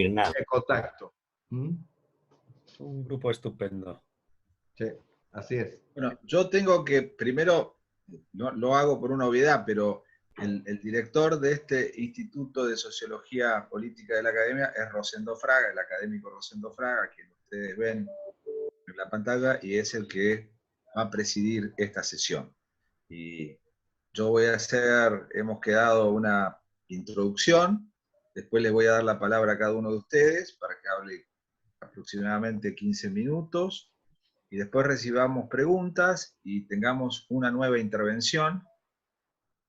nada. de contacto. Es un grupo estupendo. Sí, así es. Bueno, yo tengo que, primero, no, lo hago por una obviedad, pero el director de este Instituto de Sociología Política de la Academia es Rosendo Fraga, el académico Rosendo Fraga, quien ustedes ven en la pantalla, y es el que va a presidir esta sesión. Y yo voy a hacer, hemos quedado una introducción, después les voy a dar la palabra a cada uno de ustedes para que hable aproximadamente 15 minutos, y después recibamos preguntas y tengamos una nueva intervención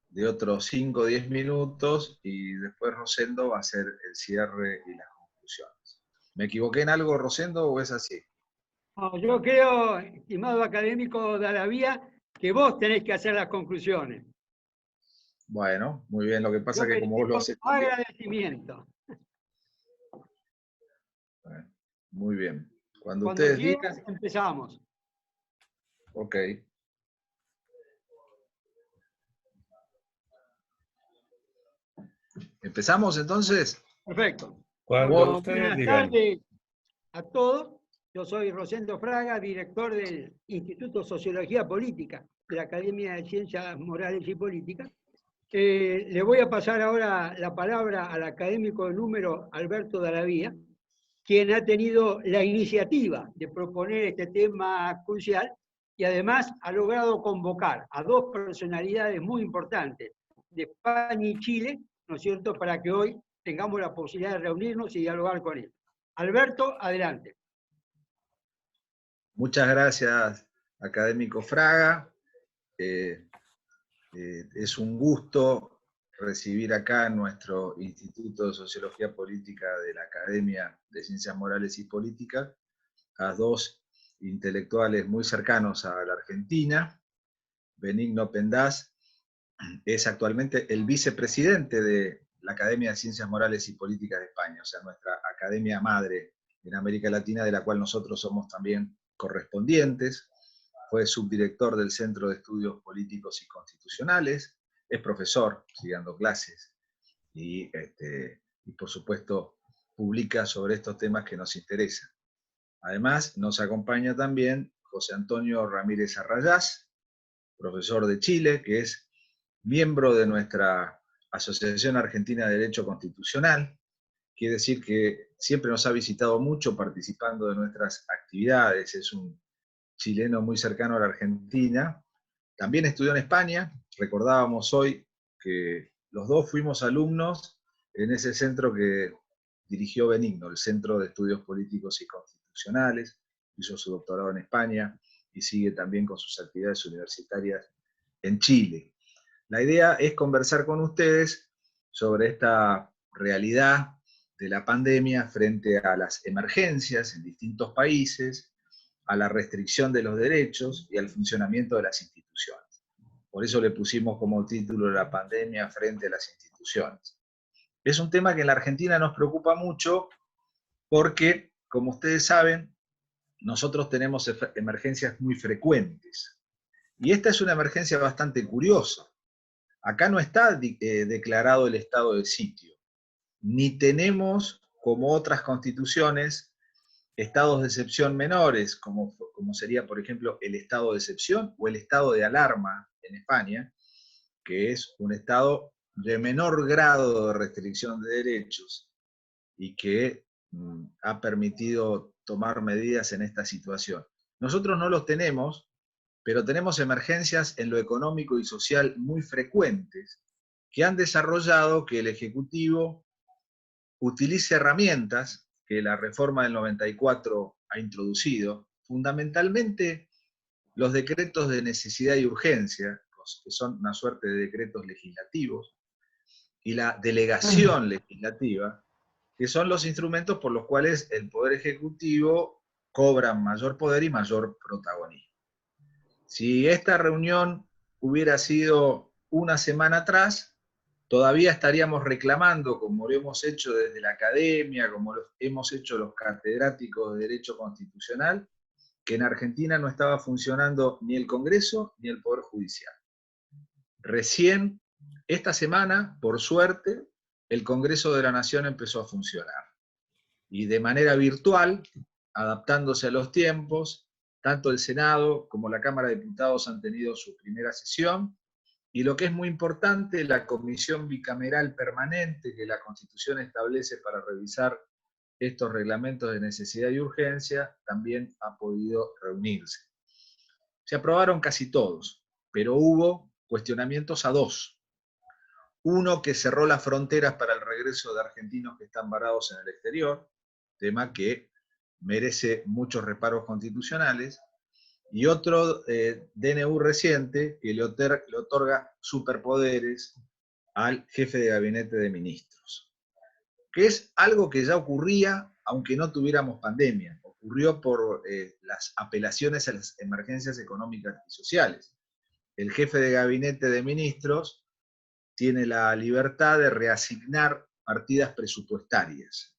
de otros 5 o 10 minutos, y después Rosendo va a hacer el cierre y las conclusiones. ¿Me equivoqué en algo, Rosendo, o es así? No, yo creo, estimado académico de Aravía, que vos tenés que hacer las conclusiones. Bueno, muy bien, lo que pasa Yo es que como vos lo haces también. agradecimiento. Bueno, muy bien. Cuando Cuando ustedes quieras, digan... empezamos. Ok. ¿Empezamos entonces? Perfecto. Cuando Bueno, ustedes buenas digan. tardes a todos. Yo soy Rosendo Fraga, director del Instituto de Sociología Política de la Academia de Ciencias Morales y Políticas. Le voy a pasar ahora la palabra al académico de número Alberto Daravía, quien ha tenido la iniciativa de proponer este tema crucial y además ha logrado convocar a dos personalidades muy importantes de España y Chile, ¿no es cierto?, para que hoy tengamos la posibilidad de reunirnos y dialogar con él. Alberto, adelante. Muchas gracias, académico Fraga. Es un gusto recibir acá en nuestro Instituto de Sociología Política de la Academia de Ciencias Morales y Políticas a dos intelectuales muy cercanos a la Argentina. Benigno Pendaz es actualmente el vicepresidente de la Academia de Ciencias Morales y Políticas de España, o sea, nuestra academia madre en América Latina, de la cual nosotros somos también correspondientes. Fue subdirector del Centro de Estudios Políticos y Constitucionales, es profesor, sigue dando clases, y por supuesto publica sobre estos temas que nos interesan. Además, nos acompaña también José Antonio Ramírez Arrayás, profesor de Chile, que es miembro de nuestra Asociación Argentina de Derecho Constitucional. Quiere decir que siempre nos ha visitado mucho participando de nuestras actividades, es un chileno muy cercano a la Argentina. También estudió en España, recordábamos hoy que los dos fuimos alumnos en ese centro que dirigió Benigno, el Centro de Estudios Políticos y Constitucionales, hizo su doctorado en España y sigue también con sus actividades universitarias en Chile. La idea es conversar con ustedes sobre esta realidad de la pandemia frente a las emergencias en distintos países, a la restricción de los derechos y al funcionamiento de las instituciones. Por eso le pusimos como título La pandemia frente a las instituciones. Es un tema que en la Argentina nos preocupa mucho porque, como ustedes saben, nosotros tenemos emergencias muy frecuentes. Y esta es una emergencia bastante curiosa. Acá no está declarado el estado de sitio, ni tenemos, como otras constituciones, estados de excepción menores, como sería, por ejemplo, el estado de excepción o el estado de alarma en España, que es un estado de menor grado de restricción de derechos y que ha permitido tomar medidas en esta situación. Nosotros no los tenemos, pero tenemos emergencias en lo económico y social muy frecuentes que han desarrollado que el Ejecutivo utilice herramientas que la reforma del 94 ha introducido, fundamentalmente los decretos de necesidad y urgencia, que son una suerte de decretos legislativos, y la delegación legislativa, que son los instrumentos por los cuales el Poder Ejecutivo cobra mayor poder y mayor protagonismo. Si esta reunión hubiera sido una semana atrás, todavía estaríamos reclamando, como lo hemos hecho desde la academia, como lo hemos hecho los catedráticos de Derecho Constitucional, que en Argentina no estaba funcionando ni el Congreso ni el Poder Judicial. Recién, esta semana, por suerte, el Congreso de la Nación empezó a funcionar. y de manera virtual, adaptándose a los tiempos, tanto el Senado como la Cámara de Diputados han tenido su primera sesión, y lo que es muy importante, la comisión bicameral permanente que la Constitución establece para revisar estos reglamentos de necesidad y urgencia también ha podido reunirse. Se aprobaron casi todos, pero hubo cuestionamientos a dos. Uno que cerró las fronteras para el regreso de argentinos que están varados en el exterior, tema que merece muchos reparos constitucionales, y otro DNU reciente que le otorga superpoderes al jefe de gabinete de ministros, que es algo que ya ocurría aunque no tuviéramos pandemia, ocurrió por las apelaciones a las emergencias económicas y sociales. El jefe de gabinete de ministros tiene la libertad de reasignar partidas presupuestarias.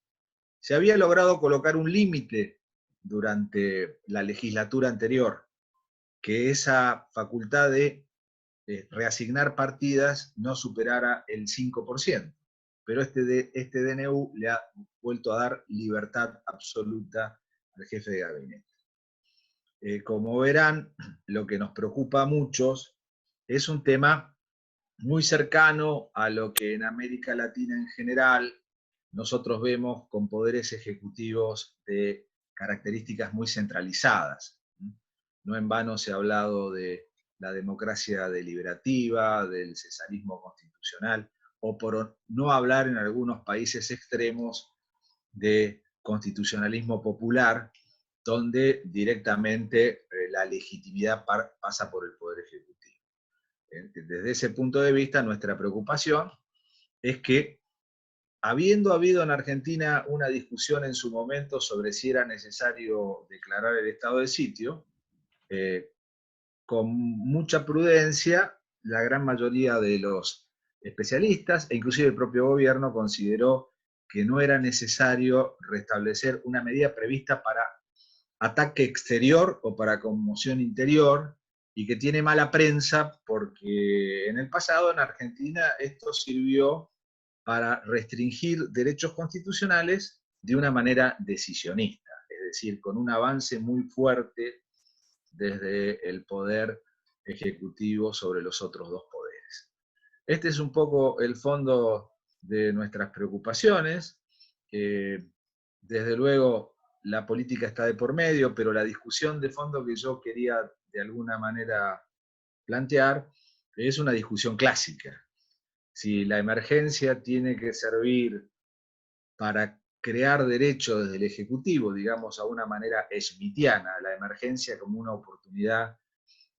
Se había logrado colocar un límite durante la legislatura anterior, que esa facultad de reasignar partidas no superara el 5%, pero este DNU le ha vuelto a dar libertad absoluta al jefe de gabinete. Como verán, lo que nos preocupa a muchos es un tema muy cercano a lo que en América Latina en general nosotros vemos con poderes ejecutivos de características muy centralizadas. No en vano se ha hablado de la democracia deliberativa, del cesarismo constitucional, o por no hablar en algunos países extremos de constitucionalismo popular, donde directamente la legitimidad pasa por el Poder Ejecutivo. Desde ese punto de vista, nuestra preocupación es que, habiendo habido en Argentina una discusión en su momento sobre si era necesario declarar el estado de sitio, con mucha prudencia, la gran mayoría de los especialistas, e inclusive el propio gobierno, consideró que no era necesario restablecer una medida prevista para ataque exterior o para conmoción interior, y que tiene mala prensa porque en el pasado en Argentina esto sirvió para restringir derechos constitucionales de una manera decisionista, es decir, con un avance muy fuerte desde el poder ejecutivo sobre los otros dos poderes. Este es un poco el fondo de nuestras preocupaciones. Desde luego, la política está de por medio, pero la discusión de fondo que yo quería de alguna manera plantear es una discusión clásica. Si la emergencia tiene que servir para crear derechos desde el Ejecutivo, digamos a una manera schmittiana, la emergencia como una oportunidad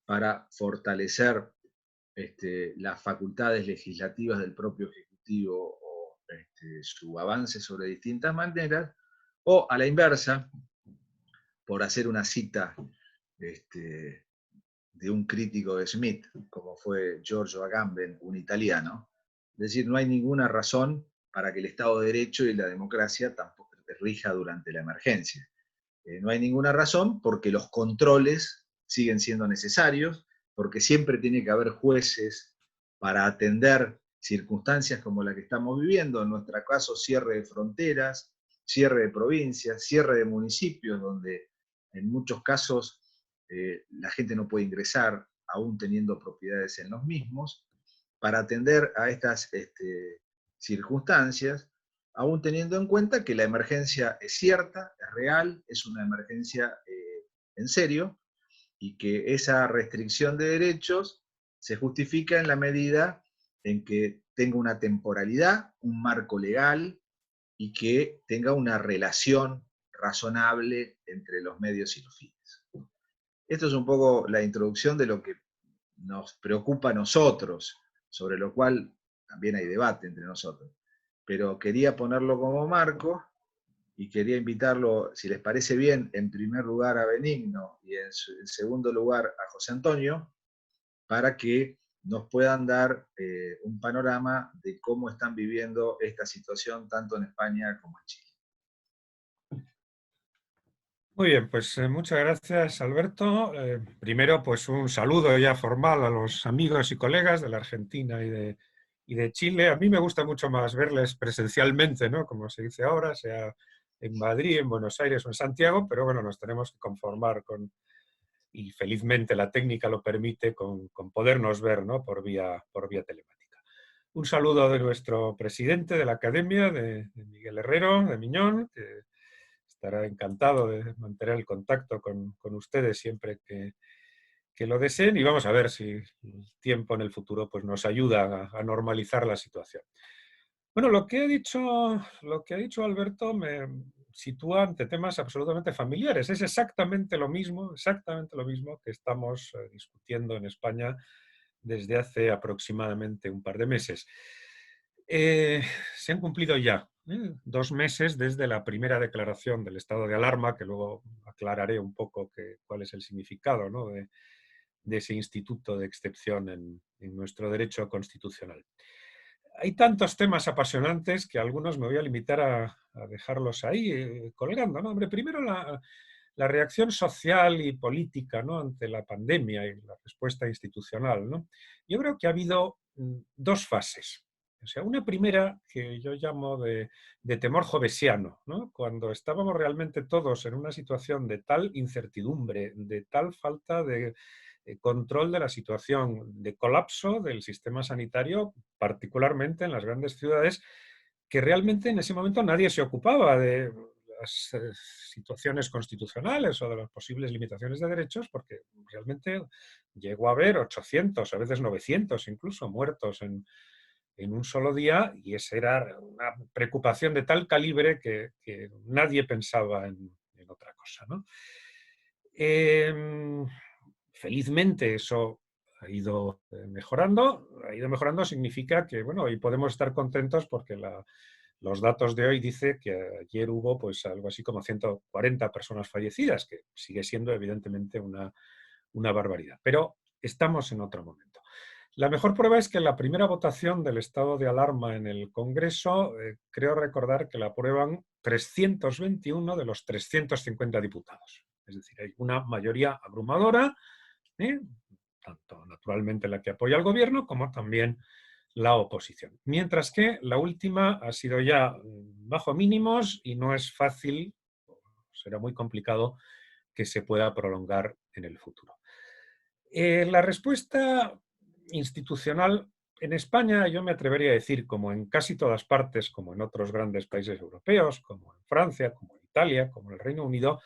para fortalecer las facultades legislativas del propio Ejecutivo o su avance sobre distintas maneras, o a la inversa, por hacer una cita de un crítico de Smith, como fue Giorgio Agamben, un italiano, es decir, no hay ninguna razón para que el Estado de Derecho y la democracia tampoco rija durante la emergencia. No hay ninguna razón porque los controles siguen siendo necesarios, porque siempre tiene que haber jueces para atender circunstancias como la que estamos viviendo, en nuestro caso cierre de fronteras, cierre de provincias, cierre de municipios, donde en muchos casos la gente no puede ingresar, aún teniendo propiedades en los mismos, para atender a estas circunstancias, aún teniendo en cuenta que la emergencia es cierta, es real, es una emergencia en serio, y que esa restricción de derechos se justifica en la medida en que tenga una temporalidad, un marco legal, y que tenga una relación razonable entre los medios y los fines. Esto es un poco la introducción de lo que nos preocupa a nosotros, sobre lo cual también hay debate entre nosotros. Pero quería ponerlo como marco y quería invitarlo, si les parece bien, en primer lugar a Benigno y en segundo lugar a José Antonio, para que nos puedan dar un panorama de cómo están viviendo esta situación tanto en España como en Chile. Muy bien, pues muchas gracias, Alberto. Primero, pues un saludo ya formal a los amigos y colegas de la Argentina y de Chile. A mí me gusta mucho más verles presencialmente, ¿no? Como se dice ahora, sea en Madrid, en Buenos Aires o en Santiago, pero bueno, nos tenemos que conformar con, y felizmente la técnica lo permite, con podernos ver, ¿no?, por vía telemática. Un saludo de nuestro presidente de la Academia, de Miguel Herrero, de Miñón, que estará encantado de mantener el contacto con ustedes siempre que lo deseen, y vamos a ver si el tiempo en el futuro pues, nos ayuda a normalizar la situación. Bueno, lo que ha dicho Alberto me sitúa ante temas absolutamente familiares. Es exactamente lo mismo que estamos discutiendo en España desde hace aproximadamente un par de meses. Se han cumplido ya 2 meses desde la primera declaración del estado de alarma, que luego aclararé un poco cuál es el significado, ¿no?, de ese instituto de excepción en nuestro derecho constitucional. Hay tantos temas apasionantes que algunos me voy a limitar a dejarlos ahí colgando, ¿no? Hombre, primero la reacción social y política, ¿no?, ante la pandemia y la respuesta institucional, ¿no? Yo creo que ha habido 2 fases. O sea, una primera que yo llamo de temor jovesiano, ¿no?, cuando estábamos realmente todos en una situación de tal incertidumbre, de tal falta de control de la situación, de colapso del sistema sanitario, particularmente en las grandes ciudades, que realmente en ese momento nadie se ocupaba de las situaciones constitucionales o de las posibles limitaciones de derechos, porque realmente llegó a haber 800, a veces 900 incluso, muertos en un solo día, y esa era una preocupación de tal calibre que nadie pensaba en otra cosa, ¿no? Felizmente eso ha ido mejorando. Ha ido mejorando significa que, bueno, hoy podemos estar contentos porque los datos de hoy dicen que ayer hubo pues algo así como 140 personas fallecidas, que sigue siendo evidentemente una barbaridad. Pero estamos en otro momento. La mejor prueba es que en la primera votación del estado de alarma en el Congreso, creo recordar que la aprueban 321 de los 350 diputados. Es decir, hay una mayoría abrumadora, tanto naturalmente la que apoya al gobierno como también la oposición. Mientras que la última ha sido ya bajo mínimos y no es fácil, será muy complicado que se pueda prolongar en el futuro. La respuesta institucional en España, yo me atrevería a decir, como en casi todas partes, como en otros grandes países europeos, como en Francia, como en Italia, como en el Reino Unido,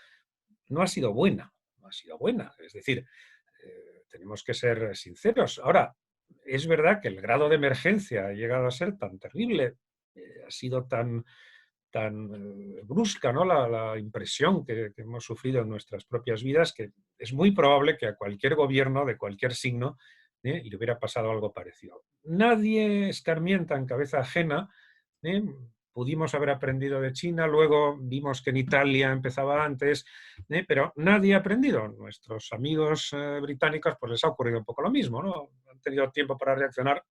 no ha sido buena. No ha sido buena. Es decir, tenemos que ser sinceros. Ahora, es verdad que el grado de emergencia ha llegado a ser tan terrible, ha sido tan brusca, ¿no?, la impresión que hemos sufrido en nuestras propias vidas, que es muy probable que a cualquier gobierno de cualquier signo le hubiera pasado algo parecido. Nadie escarmienta en cabeza ajena. Pudimos haber aprendido de China, luego vimos que en Italia empezaba antes, pero nadie ha aprendido. Nuestros amigos británicos pues les ha ocurrido un poco lo mismo, ¿no? Han tenido tiempo para reaccionar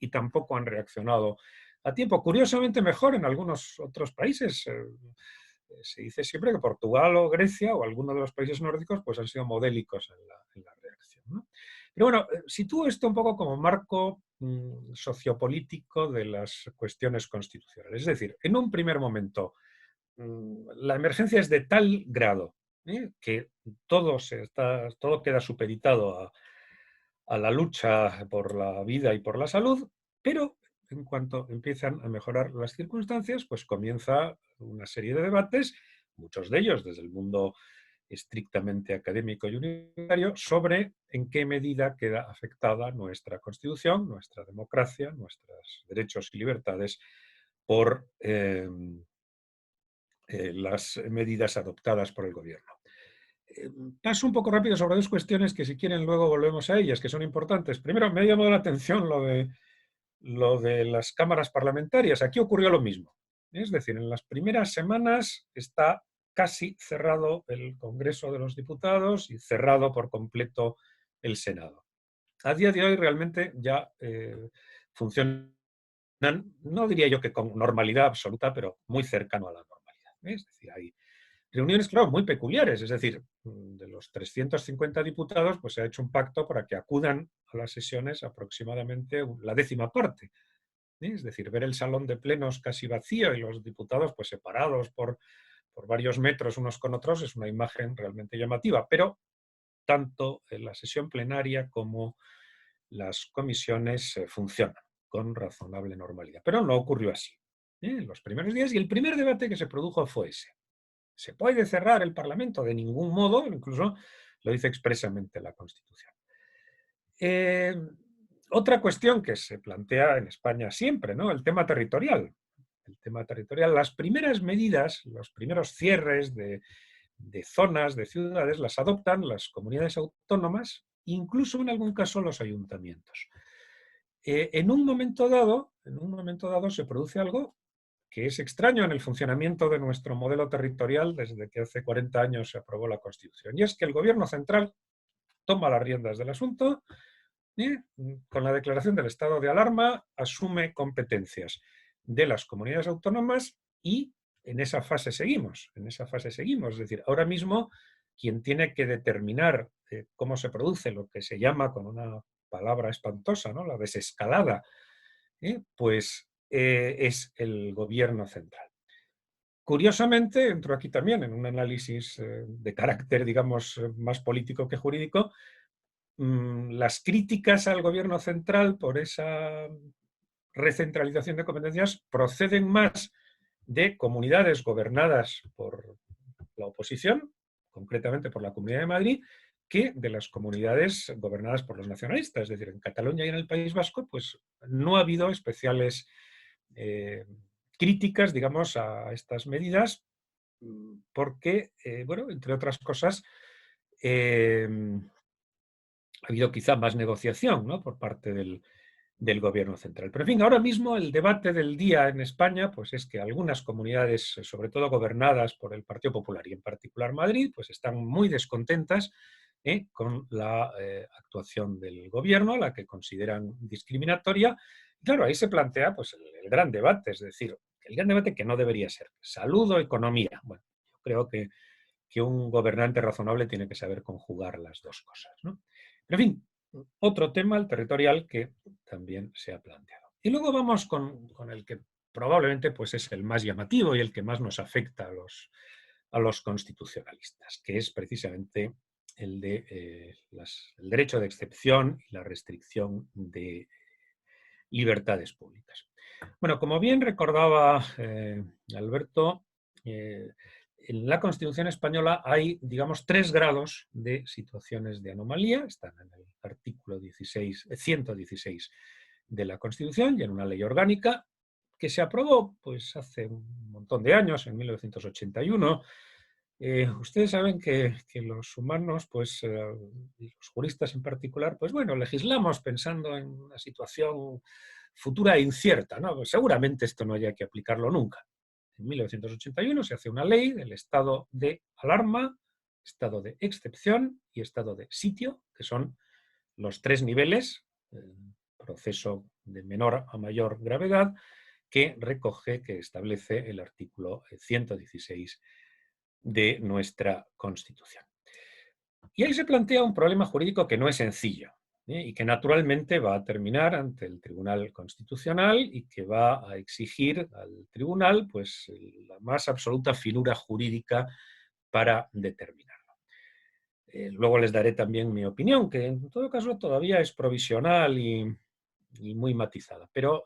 y tampoco han reaccionado a tiempo. Curiosamente mejor en algunos otros países. Se dice siempre que Portugal o Grecia o alguno de los países nórdicos pues han sido modélicos en la reacción, ¿no? Pero bueno, sitúo esto un poco como marco sociopolítico de las cuestiones constitucionales. Es decir, en un primer momento la emergencia es de tal grado que todo queda supeditado a la lucha por la vida y por la salud, pero en cuanto empiezan a mejorar las circunstancias, pues comienza una serie de debates, muchos de ellos desde el mundo estrictamente académico y universitario, sobre en qué medida queda afectada nuestra Constitución, nuestra democracia, nuestros derechos y libertades por las medidas adoptadas por el gobierno. Paso un poco rápido sobre 2 cuestiones que, si quieren, luego volvemos a ellas, que son importantes. Primero, me ha llamado la atención lo de las cámaras parlamentarias. Aquí ocurrió lo mismo. Es decir, en las primeras semanas está casi cerrado el Congreso de los Diputados y cerrado por completo el Senado. A día de hoy realmente ya funcionan, no diría yo que con normalidad absoluta, pero muy cercano a la normalidad. Es decir, hay reuniones, claro, muy peculiares. Es decir, de los 350 diputados, pues se ha hecho un pacto para que acudan a las sesiones aproximadamente la 10ª parte. Es decir, ver el salón de plenos casi vacío y los diputados pues separados por por varios metros unos con otros, es una imagen realmente llamativa, pero tanto en la sesión plenaria como las comisiones funcionan con razonable normalidad. Pero no ocurrió así en los primeros días, y el primer debate que se produjo fue ese. ¿Se puede cerrar el Parlamento? De ningún modo, incluso lo dice expresamente la Constitución. Otra cuestión que se plantea en España siempre, ¿no? El tema territorial. El tema territorial. Las primeras medidas, los primeros cierres de zonas, de ciudades, las adoptan las comunidades autónomas, incluso en algún caso los ayuntamientos. En un momento dado se produce algo que es extraño en el funcionamiento de nuestro modelo territorial desde que hace 40 años se aprobó la Constitución, y es que el Gobierno central toma las riendas del asunto y, con la declaración del estado de alarma, asume competencias de las comunidades autónomas, y en esa fase seguimos. Es decir, ahora mismo quien tiene que determinar cómo se produce lo que se llama, con una palabra espantosa, ¿no?, la desescalada, pues es el Gobierno central. Curiosamente, entro aquí también en un análisis de carácter, digamos, más político que jurídico. Las críticas al Gobierno central por esa recentralización de competencias proceden más de comunidades gobernadas por la oposición, concretamente por la Comunidad de Madrid, que de las comunidades gobernadas por los nacionalistas. Es decir, en Cataluña y en el País Vasco, pues no ha habido especiales críticas, digamos, a estas medidas, porque, bueno, entre otras cosas, ha habido quizá más negociación, ¿no?, por parte del Gobierno central. Pero, en fin, ahora mismo el debate del día en España, pues es que algunas comunidades, sobre todo gobernadas por el Partido Popular y en particular Madrid, pues están muy descontentas con la actuación del Gobierno, la que consideran discriminatoria. Y claro, ahí se plantea pues el gran debate, es decir, el gran debate que no debería ser salud o economía. Bueno, yo creo que un gobernante razonable tiene que saber conjugar las dos cosas, ¿no? Pero, en fin, otro tema, el territorial, que también se ha planteado. Y luego vamos con el que probablemente pues, es el más llamativo y el que más nos afecta a los constitucionalistas, que es precisamente el de el derecho de excepción y la restricción de libertades públicas. Bueno, como bien recordaba Alberto, en la Constitución española hay, digamos, 3 grados de situaciones de anomalía. Están en el artículo 116 de la Constitución y en una ley orgánica que se aprobó pues, hace un montón de años, en 1981. Ustedes saben que los humanos, pues, y los juristas en particular, pues bueno, legislamos pensando en una situación futura e incierta, ¿no? Pues seguramente esto no haya que aplicarlo nunca. En 1981 se hace una ley del estado de alarma, estado de excepción y estado de sitio, que son los 3 niveles, proceso de menor a mayor gravedad, que recoge, que establece el artículo 116 de nuestra Constitución. Y ahí se plantea un problema jurídico que no es sencillo, y que naturalmente va a terminar ante el Tribunal Constitucional y que va a exigir al Tribunal pues, la más absoluta finura jurídica para determinarlo. Luego les daré también mi opinión, que en todo caso todavía es provisional y muy matizada, pero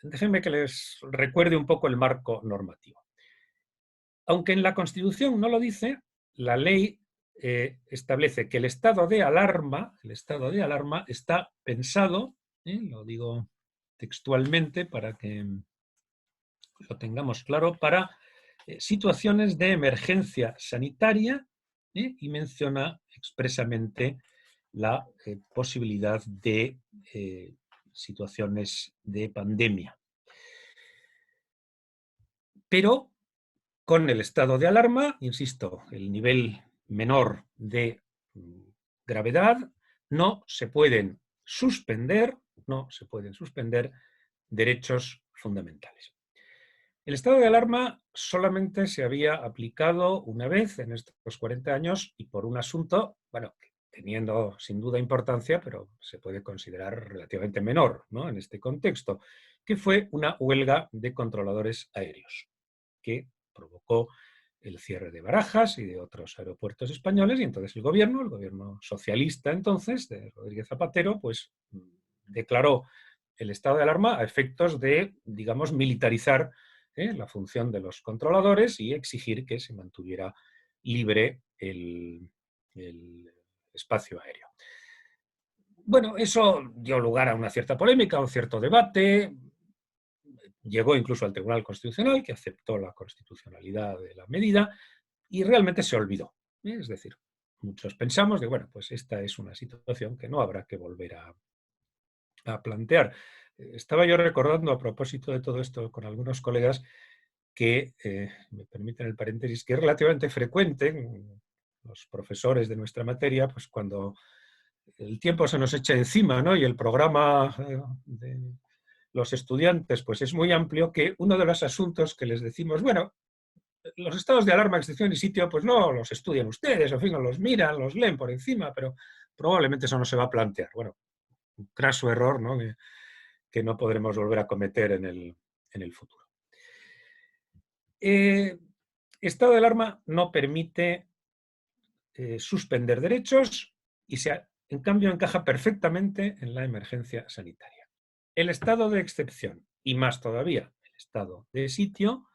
déjenme que les recuerde un poco el marco normativo. Aunque en la Constitución no lo dice, la ley establece que el estado de alarma está pensado, lo digo textualmente para que lo tengamos claro, para situaciones de emergencia sanitaria, y menciona expresamente la posibilidad de situaciones de pandemia. Pero con el estado de alarma, insisto, el nivel menor de gravedad, no se pueden suspender derechos fundamentales. El estado de alarma solamente se había aplicado una vez en estos 40 años y por un asunto, bueno, teniendo sin duda importancia, pero se puede considerar relativamente menor, ¿no?, en este contexto, que fue una huelga de controladores aéreos, que provocó el cierre de Barajas y de otros aeropuertos españoles, y entonces el gobierno socialista entonces, de Rodríguez Zapatero, pues declaró el estado de alarma a efectos de, digamos, militarizar la función de los controladores y exigir que se mantuviera libre el espacio aéreo. Bueno, eso dio lugar a una cierta polémica, a un cierto debate. Llegó incluso al Tribunal Constitucional, que aceptó la constitucionalidad de la medida, y realmente se olvidó. Es decir, muchos pensamos de, bueno, pues esta es una situación que no habrá que volver a plantear. Estaba yo recordando, a propósito de todo esto, con algunos colegas, que, me permiten el paréntesis, que es relativamente frecuente, los profesores de nuestra materia, pues cuando el tiempo se nos echa encima, ¿no? Y el programa de los estudiantes pues es muy amplio, que uno de los asuntos que les decimos, bueno, los estados de alarma, excepción y sitio, pues no los estudian ustedes, en fin, no los miran, los leen por encima, pero probablemente eso no se va a plantear. Bueno, un craso error, ¿no? Que no podremos volver a cometer en el futuro. Estado de alarma no permite suspender derechos y en cambio encaja perfectamente en la emergencia sanitaria. El estado de excepción, y más todavía el estado de sitio,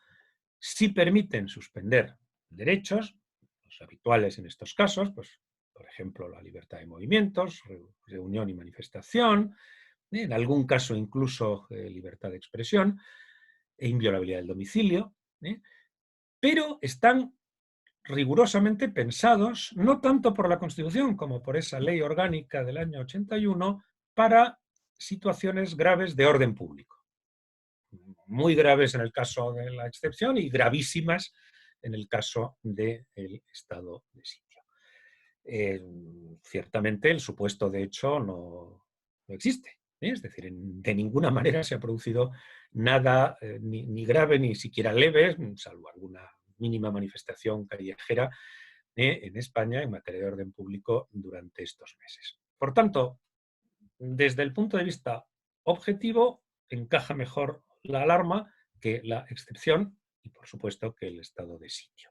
sí permiten suspender derechos, los habituales en estos casos, pues, por ejemplo, la libertad de movimientos, reunión y manifestación, en algún caso incluso libertad de expresión e inviolabilidad del domicilio, pero están rigurosamente pensados, no tanto por la Constitución como por esa ley orgánica del año 81, para situaciones graves de orden público. Muy graves en el caso de la excepción y gravísimas en el caso del estado de sitio. Ciertamente el supuesto de hecho no existe. Es decir, de ninguna manera se ha producido nada ni grave ni siquiera leve, salvo alguna mínima manifestación callejera en España en materia de orden público durante estos meses. Por tanto, desde el punto de vista objetivo, encaja mejor la alarma que la excepción y, por supuesto, que el estado de sitio.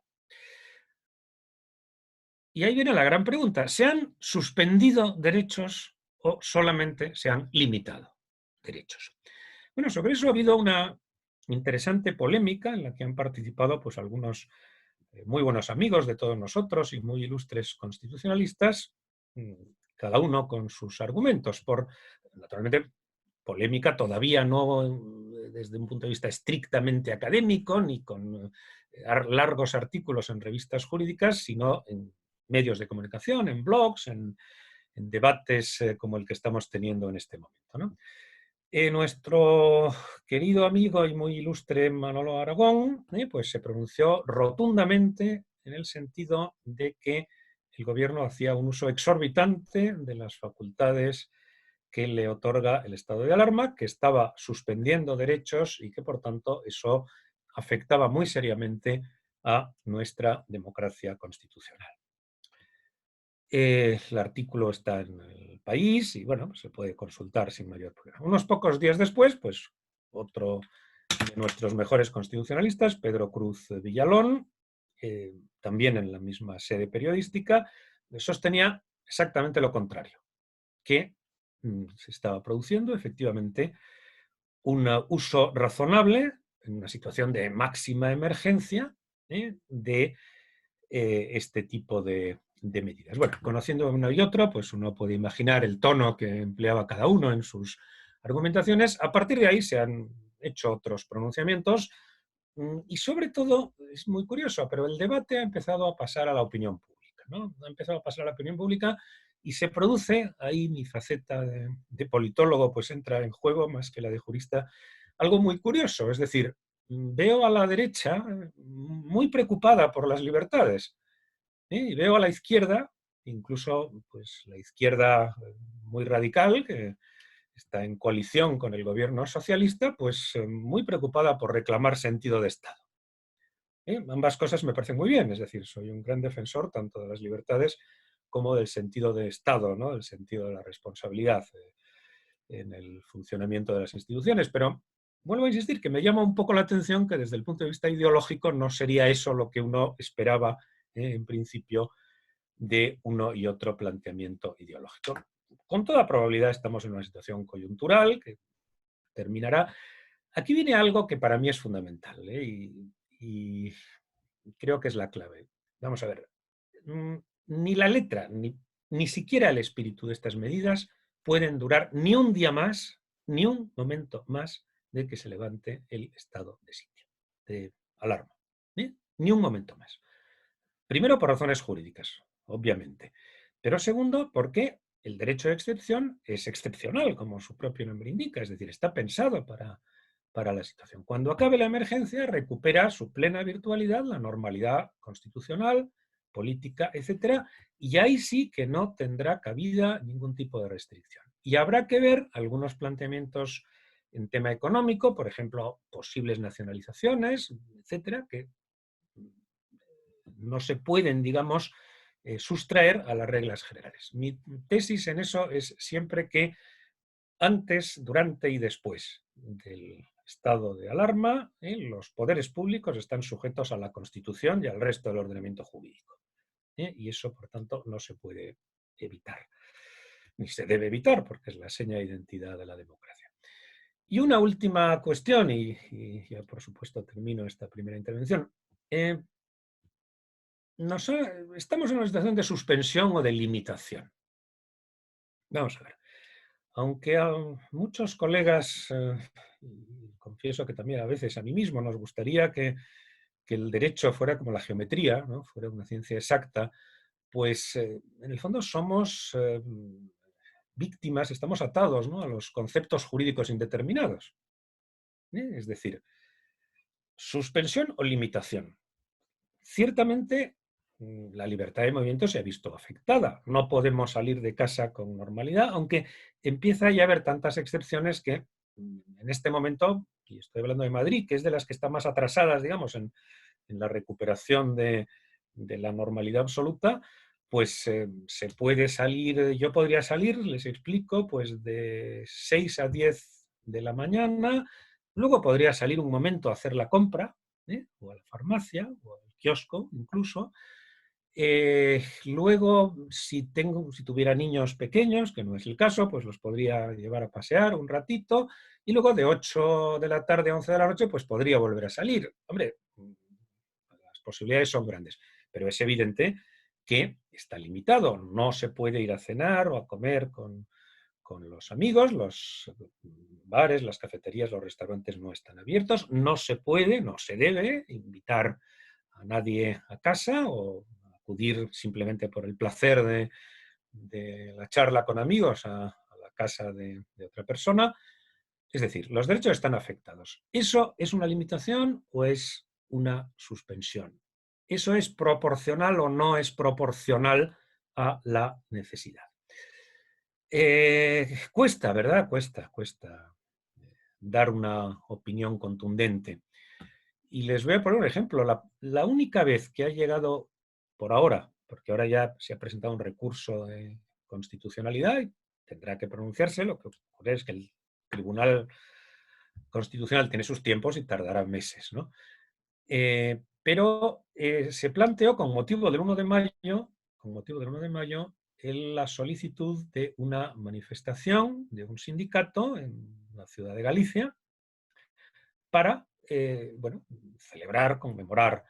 Y ahí viene la gran pregunta: ¿se han suspendido derechos o solamente se han limitado derechos? Bueno, sobre eso ha habido una interesante polémica en la que han participado pues, algunos muy buenos amigos de todos nosotros y muy ilustres constitucionalistas, cada uno con sus argumentos, por, naturalmente, polémica todavía no desde un punto de vista estrictamente académico, ni con largos artículos en revistas jurídicas, sino en medios de comunicación, en blogs, en debates como el que estamos teniendo en este momento, ¿no? Nuestro querido amigo y muy ilustre Manolo Aragón pues se pronunció rotundamente en el sentido de que el gobierno hacía un uso exorbitante de las facultades que le otorga el estado de alarma, que estaba suspendiendo derechos y que por tanto eso afectaba muy seriamente a nuestra democracia constitucional. El artículo está en El País y bueno, se puede consultar sin mayor problema. Unos pocos días después, pues otro de nuestros mejores constitucionalistas, Pedro Cruz Villalón, también en la misma sede periodística, sostenía exactamente lo contrario, que se estaba produciendo efectivamente un uso razonable en una situación de máxima emergencia de este tipo de medidas. Bueno, conociendo uno y otro, pues uno puede imaginar el tono que empleaba cada uno en sus argumentaciones. A partir de ahí se han hecho otros pronunciamientos y sobre todo, es muy curioso, pero el debate ha empezado a pasar a la opinión pública, ¿no? Ha empezado a pasar a la opinión pública y se produce, ahí mi faceta de politólogo pues entra en juego más que la de jurista, algo muy curioso, es decir, veo a la derecha muy preocupada por las libertades y veo a la izquierda, incluso pues, la izquierda muy radical, que está en coalición con el gobierno socialista, pues muy preocupada por reclamar sentido de Estado. Ambas cosas me parecen muy bien, es decir, soy un gran defensor tanto de las libertades como del sentido de Estado, ¿no? Del sentido de la responsabilidad en el funcionamiento de las instituciones, pero vuelvo a insistir que me llama un poco la atención que desde el punto de vista ideológico no sería eso lo que uno esperaba en principio de uno y otro planteamiento ideológico. Con toda probabilidad estamos en una situación coyuntural que terminará. Aquí viene algo que para mí es fundamental, y creo que es la clave. Vamos a ver, ni la letra, ni siquiera el espíritu de estas medidas pueden durar ni un día más, ni un momento más de que se levante el estado de sitio, de alarma. Ni un momento más. Primero, por razones jurídicas, obviamente. Pero segundo, porque el derecho de excepción es excepcional, como su propio nombre indica, es decir, está pensado para la situación. Cuando acabe la emergencia, recupera su plena virtualidad, la normalidad constitucional, política, etcétera, y ahí sí que no tendrá cabida ningún tipo de restricción. Y habrá que ver algunos planteamientos en tema económico, por ejemplo, posibles nacionalizaciones, etcétera, que no se pueden, digamos, sustraer a las reglas generales. Mi tesis en eso es siempre que antes, durante y después del estado de alarma, los poderes públicos están sujetos a la Constitución y al resto del ordenamiento jurídico. Y eso, por tanto, no se puede evitar. Ni se debe evitar, porque es la seña de identidad de la democracia. Y una última cuestión, y ya por supuesto termino esta primera intervención. Estamos en una situación de suspensión o de limitación. Vamos a ver. Aunque a muchos colegas, confieso que también a veces a mí mismo nos gustaría que el derecho fuera como la geometría, ¿no? Fuera una ciencia exacta, pues en el fondo somos víctimas, estamos atados, ¿no?, a los conceptos jurídicos indeterminados. Es decir, suspensión o limitación. Ciertamente, la libertad de movimiento se ha visto afectada. No podemos salir de casa con normalidad, aunque empieza ya a haber tantas excepciones que en este momento, y estoy hablando de Madrid, que es de las que están más atrasadas, digamos, en la recuperación de la normalidad absoluta, pues se puede salir, yo podría salir, les explico, pues de 6 a 10 de la mañana, luego podría salir un momento a hacer la compra, o a la farmacia, o al kiosco incluso. Luego, si tuviera niños pequeños, que no es el caso, pues los podría llevar a pasear un ratito, y luego de 8 de la tarde a 11 de la noche, pues podría volver a salir. Hombre, las posibilidades son grandes, pero es evidente que está limitado. No se puede ir a cenar o a comer con los amigos, los bares, las cafeterías, los restaurantes no están abiertos, no se puede, no se debe invitar a nadie a casa o acudir simplemente por el placer de la charla con amigos a la casa de otra persona. Es decir, los derechos están afectados. ¿Eso es una limitación o es una suspensión? ¿Eso es proporcional o no es proporcional a la necesidad? Cuesta, ¿verdad? Cuesta dar una opinión contundente. Y les voy a poner un ejemplo. La única vez que ha llegado, por ahora, porque ahora ya se ha presentado un recurso de constitucionalidad y tendrá que pronunciarse, lo que ocurre es que el Tribunal Constitucional tiene sus tiempos y tardará meses, ¿no? Pero se planteó con motivo del 1 de mayo, la solicitud de una manifestación de un sindicato en la ciudad de Galicia para celebrar, conmemorar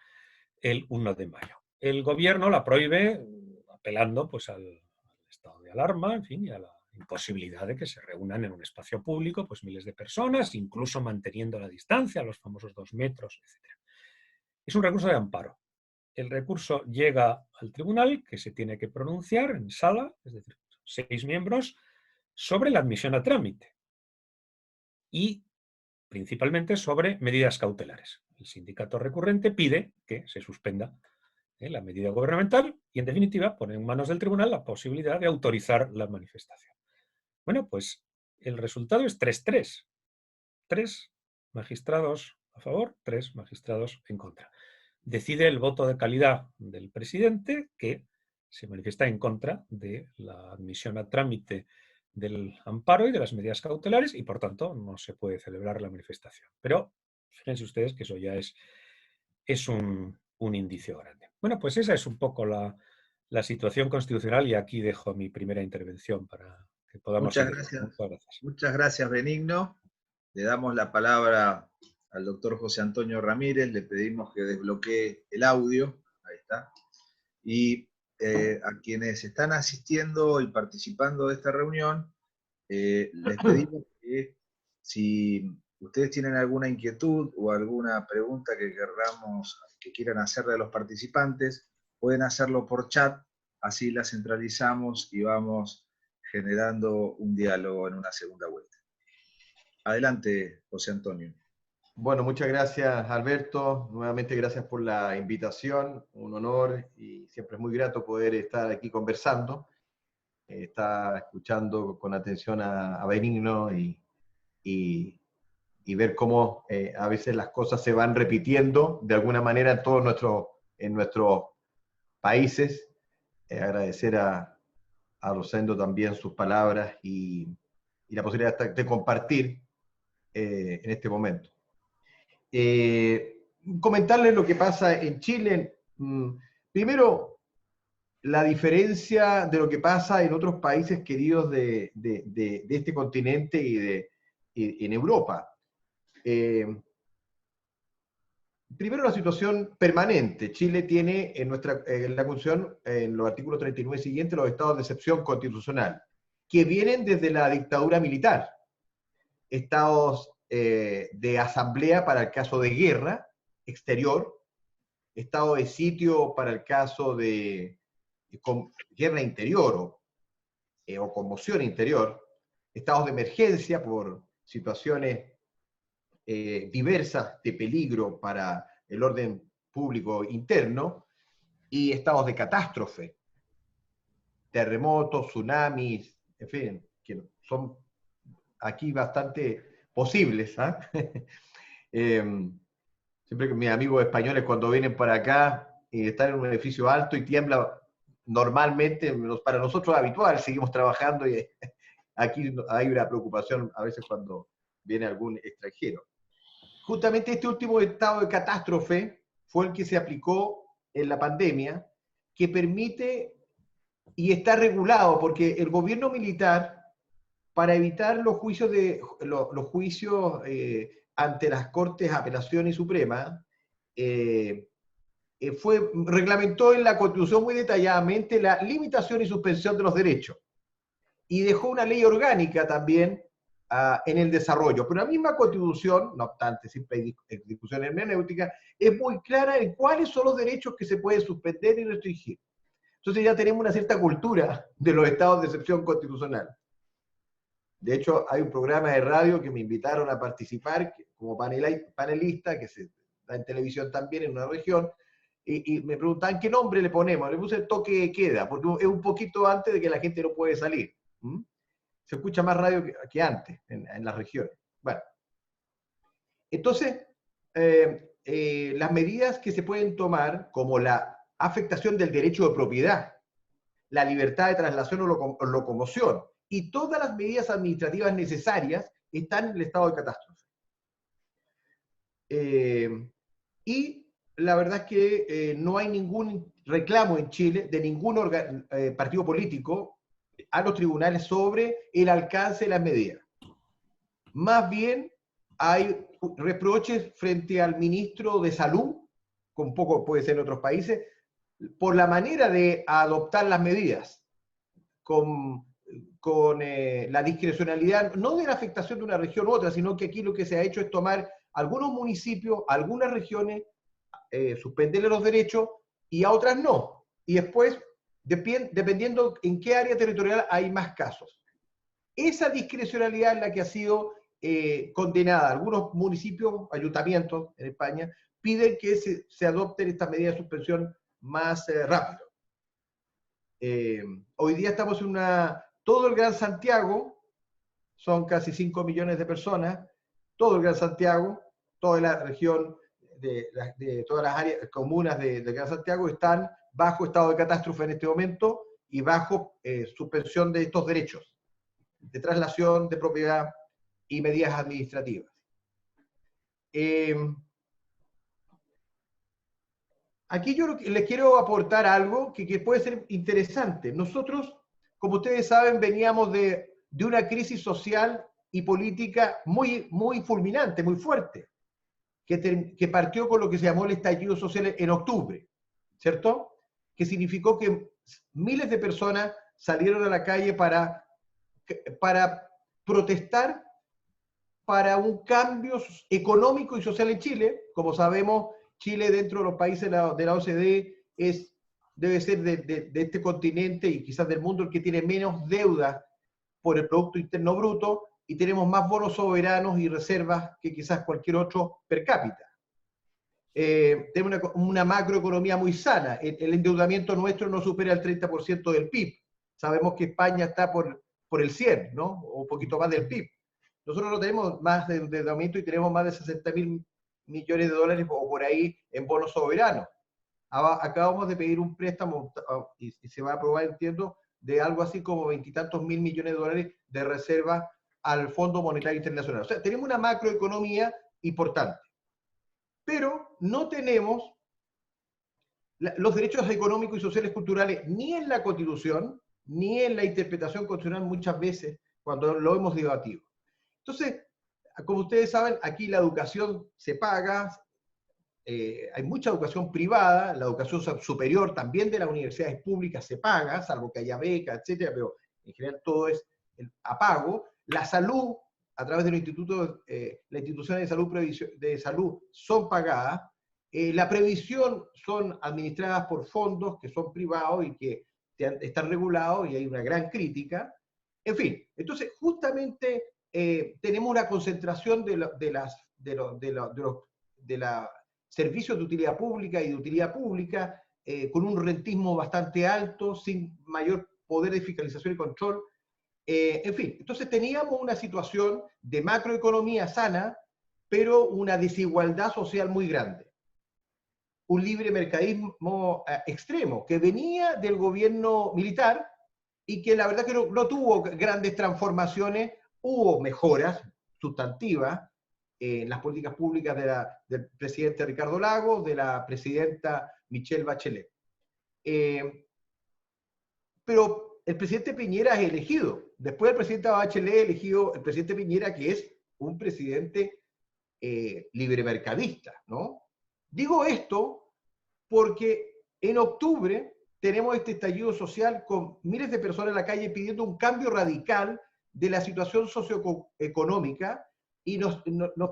el 1 de mayo. El gobierno la prohíbe apelando pues, al estado de alarma, en fin, y a la imposibilidad de que se reúnan en un espacio público pues, miles de personas, incluso manteniendo la distancia, los famosos 2 metros, etc. Es un recurso de amparo. El recurso llega al tribunal, que se tiene que pronunciar en sala, es decir, 6 miembros, sobre la admisión a trámite y principalmente sobre medidas cautelares. El sindicato recurrente pide que se suspenda la medida gubernamental y, en definitiva, pone en manos del tribunal la posibilidad de autorizar la manifestación. Bueno, pues el resultado es 3-3. 3 magistrados a favor, 3 magistrados en contra. Decide el voto de calidad del presidente, que se manifiesta en contra de la admisión a trámite del amparo y de las medidas cautelares y, por tanto, no se puede celebrar la manifestación. Pero fíjense ustedes que eso ya es un indicio grande. Bueno, pues esa es un poco la situación constitucional y aquí dejo mi primera intervención para que podamos Muchas seguir. gracias. Muchas gracias. Muchas gracias, Benigno. Le damos la palabra al doctor José Antonio Ramírez, le pedimos que desbloquee el audio, ahí está, y a quienes están asistiendo y participando de esta reunión, les pedimos que si ustedes tienen alguna inquietud o alguna pregunta que quieran hacerle a los participantes, pueden hacerlo por chat, así la centralizamos y vamos generando un diálogo en una segunda vuelta. Adelante, José Antonio. Bueno, muchas gracias, Alberto. Nuevamente gracias por la invitación. Un honor y siempre es muy grato poder estar aquí conversando. Está escuchando con atención a Benigno y ver cómo a veces las cosas se van repitiendo de alguna manera en todos nuestros países. Agradecer a Rosendo también sus palabras y la posibilidad de compartir en este momento. Comentarles lo que pasa en Chile. Primero, la diferencia de lo que pasa en otros países queridos de este continente y en Europa. Primero, la situación permanente. Chile tiene en la Constitución, en los artículos 39 siguientes, los estados de excepción constitucional, que vienen desde la dictadura militar. Estados de asamblea para el caso de guerra exterior, estado de sitio para el caso de guerra interior o conmoción interior, estados de emergencia por situaciones diversas de peligro para el orden público interno, y estados de catástrofe, terremotos, tsunamis, en fin, que son aquí bastante posibles. Siempre que mis amigos españoles cuando vienen para acá y están en un edificio alto y tiembla, normalmente, para nosotros es habitual, seguimos trabajando y aquí hay una preocupación a veces cuando viene algún extranjero. Justamente este último estado de catástrofe fue el que se aplicó en la pandemia, que permite y está regulado porque el gobierno militar, para evitar los juicios ante las Cortes de Apelación y Suprema, reglamentó en la Constitución muy detalladamente la limitación y suspensión de los derechos. Y dejó una ley orgánica también en el desarrollo. Pero la misma Constitución, no obstante, siempre hay discusión hermenéutica, es muy clara en cuáles son los derechos que se pueden suspender y restringir. Entonces ya tenemos una cierta cultura de los estados de excepción constitucional. De hecho, hay un programa de radio que me invitaron a participar como panelista, que se da en televisión también en una región, y me preguntaban qué nombre le ponemos. Le puse el toque de queda, porque es un poquito antes de que la gente no puede salir. Se escucha más radio que antes en las regiones. Bueno, entonces, las medidas que se pueden tomar, como la afectación del derecho de propiedad, la libertad de traslación o locomoción, y todas las medidas administrativas necesarias están en el estado de catástrofe. Y la verdad es que no hay ningún reclamo en Chile de ningún partido político a los tribunales sobre el alcance de las medidas. Más bien hay reproches frente al ministro de Salud, con poco puede ser en otros países, por la manera de adoptar las medidas, con la discrecionalidad, no de la afectación de una región u otra, sino que aquí lo que se ha hecho es tomar algunos municipios, algunas regiones, suspenderle los derechos y a otras no. Y después, dependiendo en qué área territorial hay más casos. Esa discrecionalidad es la que ha sido condenada. Algunos municipios, ayuntamientos en España, piden que se adopten estas medidas de suspensión más rápido. Hoy día estamos en todo el Gran Santiago, son casi 5 millones de personas, todo el Gran Santiago, toda la región de todas las áreas comunas del Gran Santiago están bajo estado de catástrofe en este momento y bajo suspensión de estos derechos. de traslación de propiedad y medidas administrativas. Aquí yo les quiero aportar algo que puede ser interesante. Nosotros, como ustedes saben, veníamos de una crisis social y política muy fulminante, muy fuerte, que partió con lo que se llamó el estallido social en octubre, ¿cierto? Que significó que miles de personas salieron a la calle para protestar para un cambio económico y social en Chile. Como sabemos, Chile, dentro de los países de la OCDE, debe ser de este continente y quizás del mundo el que tiene menos deuda por el Producto Interno Bruto, y tenemos más bonos soberanos y reservas que quizás cualquier otro per cápita. Tenemos una macroeconomía muy sana. El endeudamiento nuestro no supera el 30% del PIB. Sabemos que España está por el 100, ¿no? O un poquito más del PIB. Nosotros no tenemos más de endeudamiento y tenemos más de 60.000 millones de dólares o por ahí en bonos soberanos. Acabamos de pedir un préstamo y se va a aprobar, entiendo, de algo así como 20 y tantos mil millones de dólares de reserva al Fondo Monetario Internacional. O sea, tenemos una macroeconomía importante. Pero no tenemos los derechos económicos y sociales culturales ni en la Constitución, ni en la interpretación constitucional muchas veces cuando lo hemos debatido. Entonces, como ustedes saben, aquí la educación se paga, hay mucha educación privada, la educación superior también de las universidades públicas se paga, salvo que haya becas, etcétera, pero en general todo es a pago. La salud, a través de los institutos, las instituciones de salud son pagadas. La previsión son administradas por fondos que son privados y que están regulados, y hay una gran crítica. En fin, entonces justamente tenemos una concentración de los servicios de utilidad pública y de utilidad pública, con un rentismo bastante alto, sin mayor poder de fiscalización y control. En fin, entonces teníamos una situación de macroeconomía sana, pero una desigualdad social muy grande. Un libre mercadismo extremo que venía del gobierno militar y que la verdad que no tuvo grandes transformaciones. Hubo mejoras sustantivas en las políticas públicas del presidente Ricardo Lagos, de la presidenta Michelle Bachelet. Pero el presidente Piñera es elegido. Después del presidente Bachelet elegido el presidente Piñera, que es un presidente libremercadista, ¿no? Digo esto porque en octubre tenemos este estallido social con miles de personas en la calle pidiendo un cambio radical de la situación socioeconómica, y nos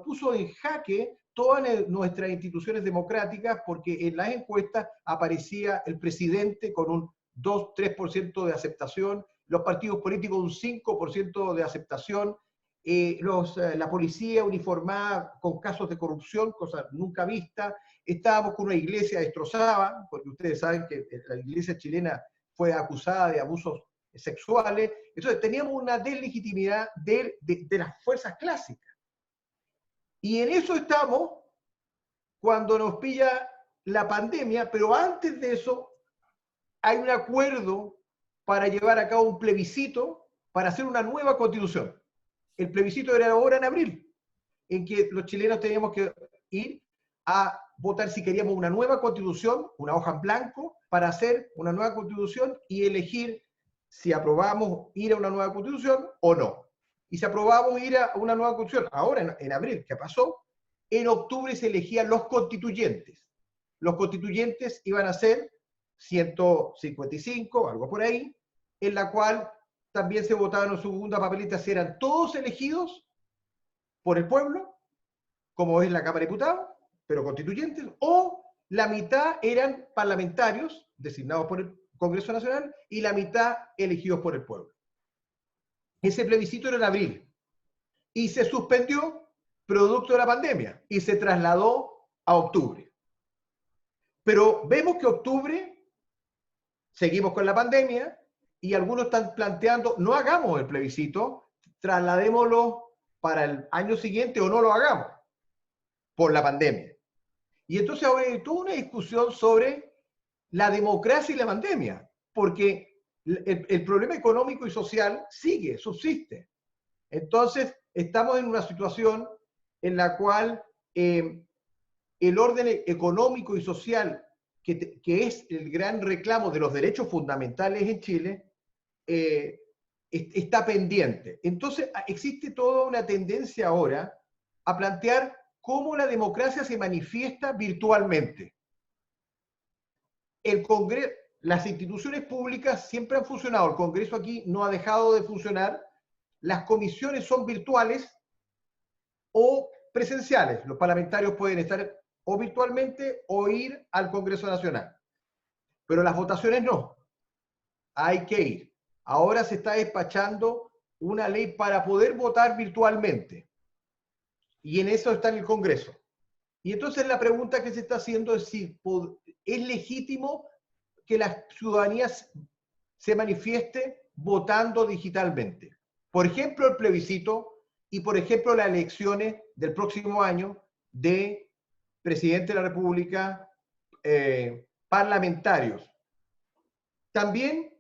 puso en jaque todas nuestras instituciones democráticas, porque en las encuestas aparecía el presidente con un 2-3% de aceptación, los partidos políticos un 5% de aceptación, la policía uniformada con casos de corrupción, cosa nunca vista. Estábamos con una iglesia destrozada, porque ustedes saben que la iglesia chilena fue acusada de abusos sexuales. Entonces teníamos una deslegitimidad de las fuerzas clásicas. Y en eso estamos cuando nos pilla la pandemia, pero antes de eso hay un acuerdo para llevar a cabo un plebiscito para hacer una nueva constitución. El plebiscito era ahora en abril, en que los chilenos teníamos que ir a votar si queríamos una nueva constitución, una hoja en blanco, para hacer una nueva constitución y elegir si aprobamos ir a una nueva constitución o no. Y si aprobamos ir a una nueva constitución, ahora en abril, ¿qué pasó? En octubre se elegían los constituyentes. Los constituyentes iban a ser 155, algo por ahí, en la cual también se votaban en su segunda papeleta si eran todos elegidos por el pueblo, como es la Cámara de Diputados, pero constituyentes, o la mitad eran parlamentarios designados por el Congreso Nacional y la mitad elegidos por el pueblo. Ese plebiscito era en abril y se suspendió producto de la pandemia y se trasladó a octubre. Pero vemos que octubre seguimos con la pandemia y algunos están planteando, no hagamos el plebiscito, trasladémoslo para el año siguiente o no lo hagamos por la pandemia. Y entonces ahora hay toda una discusión sobre la democracia y la pandemia, porque el problema económico y social sigue, subsiste. Entonces, estamos en una situación en la cual el orden económico y social, que es el gran reclamo de los derechos fundamentales en Chile, está pendiente. Entonces, existe toda una tendencia ahora a plantear cómo la democracia se manifiesta virtualmente. El Congreso, las instituciones públicas siempre han funcionado, el Congreso aquí no ha dejado de funcionar, las comisiones son virtuales o presenciales, los parlamentarios pueden estar o virtualmente o ir al Congreso Nacional, pero las votaciones no, hay que ir. Ahora se está despachando una ley para poder votar virtualmente, y en eso está en el Congreso. Y entonces la pregunta que se está haciendo es si es legítimo que la ciudadanía se manifieste votando digitalmente. Por ejemplo, el plebiscito y, por ejemplo, las elecciones del próximo año de presidente de la República, parlamentarios. También,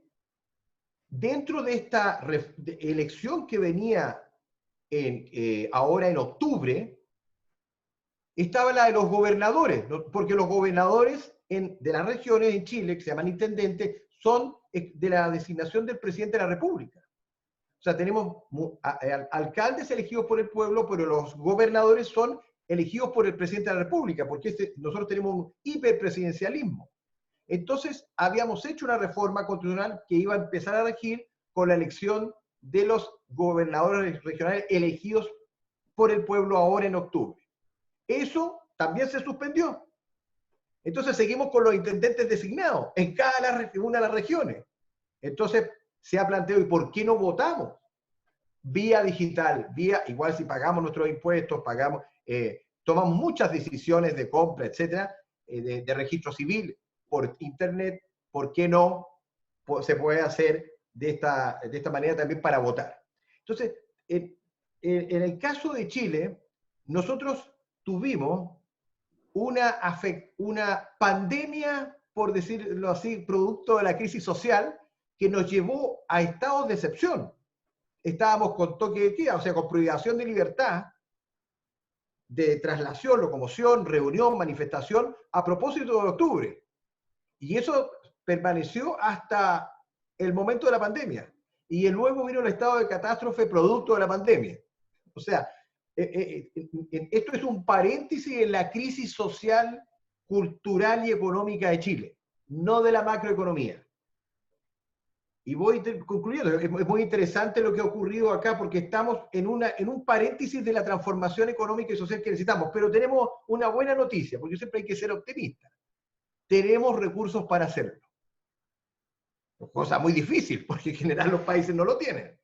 dentro de esta elección que venía ahora en octubre, estaba la de los gobernadores, porque los gobernadores de las regiones en Chile, que se llaman intendentes, son de la designación del presidente de la República. O sea, tenemos alcaldes elegidos por el pueblo, pero los gobernadores son elegidos por el presidente de la República, porque nosotros tenemos un hiperpresidencialismo. Entonces, habíamos hecho una reforma constitucional que iba a empezar a regir con la elección de los gobernadores regionales elegidos por el pueblo ahora en octubre. Eso también se suspendió. Entonces seguimos con los intendentes designados en cada una de las regiones. Entonces se ha planteado, ¿y por qué no votamos? Vía digital, igual si pagamos nuestros impuestos, tomamos muchas decisiones de compra, etcétera, de registro civil por internet, ¿por qué no se puede hacer de esta manera también para votar? Entonces, en el caso de Chile, nosotros tuvimos una pandemia, por decirlo así, producto de la crisis social, que nos llevó a estados de excepción. Estábamos con toque de queda, o sea, con privación de libertad, de traslación, locomoción, reunión, manifestación, a propósito de octubre. Y eso permaneció hasta el momento de la pandemia. Y luego vino el estado de catástrofe producto de la pandemia. O sea, esto es un paréntesis en la crisis social, cultural y económica de Chile, no de la macroeconomía. Y voy concluyendo, es muy interesante lo que ha ocurrido acá porque estamos en un paréntesis de la transformación económica y social que necesitamos, pero tenemos una buena noticia, porque siempre hay que ser optimista. Tenemos recursos para hacerlo. Cosa muy difícil, porque en general los países no lo tienen.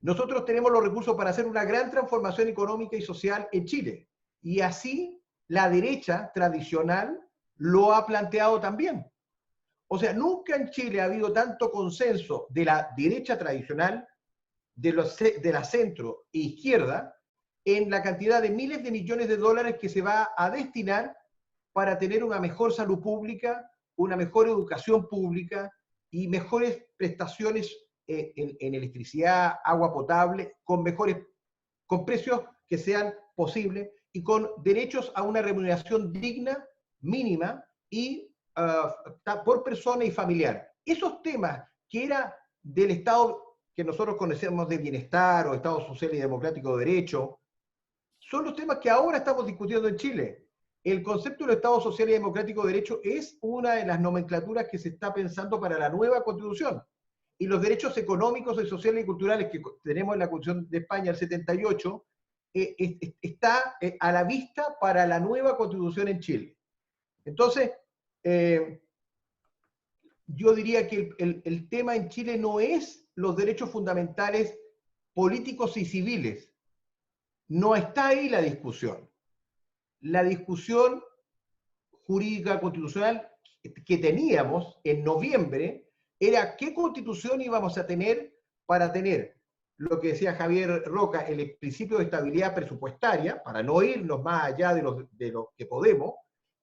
Nosotros tenemos los recursos para hacer una gran transformación económica y social en Chile. Y así la derecha tradicional lo ha planteado también. O sea, nunca en Chile ha habido tanto consenso de la derecha tradicional, de la centro e izquierda, en la cantidad de miles de millones de dólares que se va a destinar para tener una mejor salud pública, una mejor educación pública y mejores prestaciones en electricidad, agua potable, con precios que sean posibles y con derechos a una remuneración digna, mínima y por persona y familiar. Esos temas que era del Estado que nosotros conocemos de bienestar o Estado social y democrático de derecho, son los temas que ahora estamos discutiendo en Chile. El concepto del Estado social y democrático de derecho es una de las nomenclaturas que se está pensando para la nueva Constitución. Y los derechos económicos, sociales y culturales que tenemos en la Constitución de España del 78, está a la vista para la nueva Constitución en Chile. Entonces, yo diría que el tema en Chile no es los derechos fundamentales políticos y civiles. No está ahí la discusión. La discusión jurídica constitucional que teníamos en noviembre era qué constitución íbamos a tener para tener lo que decía Javier Roca, el principio de estabilidad presupuestaria, para no irnos más allá de lo que podemos,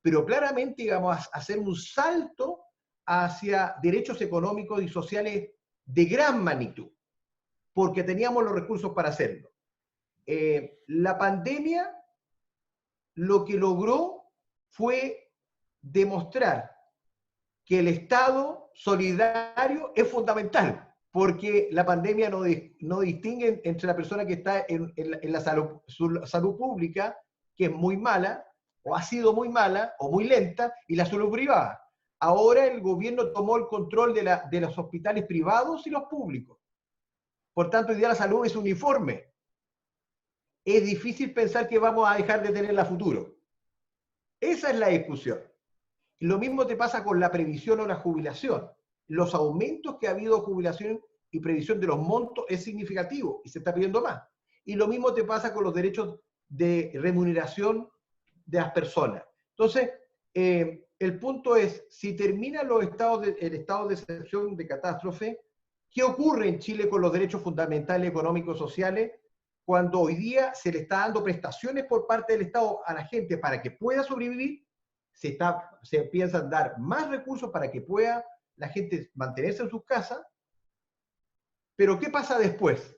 pero claramente íbamos a hacer un salto hacia derechos económicos y sociales de gran magnitud, porque teníamos los recursos para hacerlo. La pandemia lo que logró fue demostrar que el Estado solidario es fundamental, porque la pandemia no distingue entre la persona que está en la salud pública, que es muy mala, o ha sido muy mala, o muy lenta, y la salud privada. Ahora el gobierno tomó el control de los hospitales privados y los públicos. Por tanto, hoy día la salud es uniforme. Es difícil pensar que vamos a dejar de tenerla a futuro. Esa es la discusión. Lo mismo te pasa con la previsión o la jubilación. Los aumentos que ha habido de jubilación y previsión de los montos es significativo y se está pidiendo más. Y lo mismo te pasa con los derechos de remuneración de las personas. Entonces, el punto es, si termina el estado de excepción de catástrofe, ¿qué ocurre en Chile con los derechos fundamentales económicos y sociales cuando hoy día se le está dando prestaciones por parte del Estado a la gente para que pueda sobrevivir? Se piensan dar más recursos para que pueda la gente mantenerse en sus casas, pero ¿qué pasa después?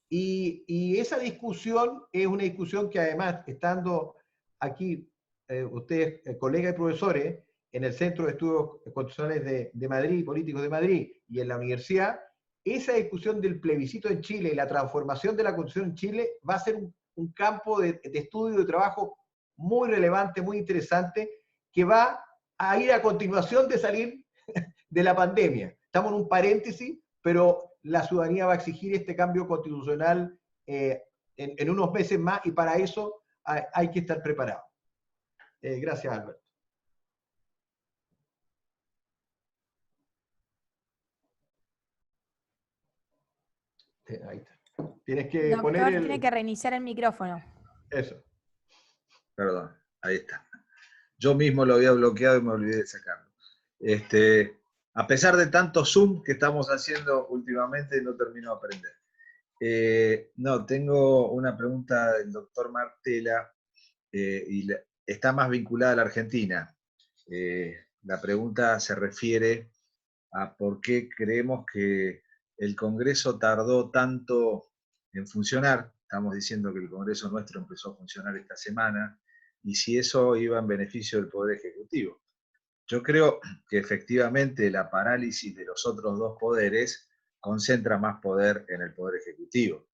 Y esa discusión es una discusión que además, estando aquí, ustedes, colegas y profesores, en el Centro de Estudios Constitucionales de Madrid, Políticos de Madrid, y en la universidad, esa discusión del plebiscito en Chile y la transformación de la Constitución en Chile va a ser un campo de estudio y de trabajo muy relevante, muy interesante, que va a ir a continuación de salir de la pandemia. Estamos en un paréntesis, pero la ciudadanía va a exigir este cambio constitucional en unos meses más, y para eso hay que estar preparado. Gracias, Alberto. Ahí está. Tienes que Doctor, poner el... tiene que reiniciar el micrófono. Eso. Perdón, ahí está. Yo mismo lo había bloqueado y me olvidé de sacarlo. A pesar de tanto Zoom que estamos haciendo últimamente, no termino de aprender. No, tengo una pregunta del doctor Martela, y está más vinculada a la Argentina. La pregunta se refiere a por qué creemos que el Congreso tardó tanto en funcionar. Estamos diciendo que el Congreso nuestro empezó a funcionar esta semana, y si eso iba en beneficio del Poder Ejecutivo. Yo creo que efectivamente la parálisis de los otros dos poderes concentra más poder en el Poder Ejecutivo.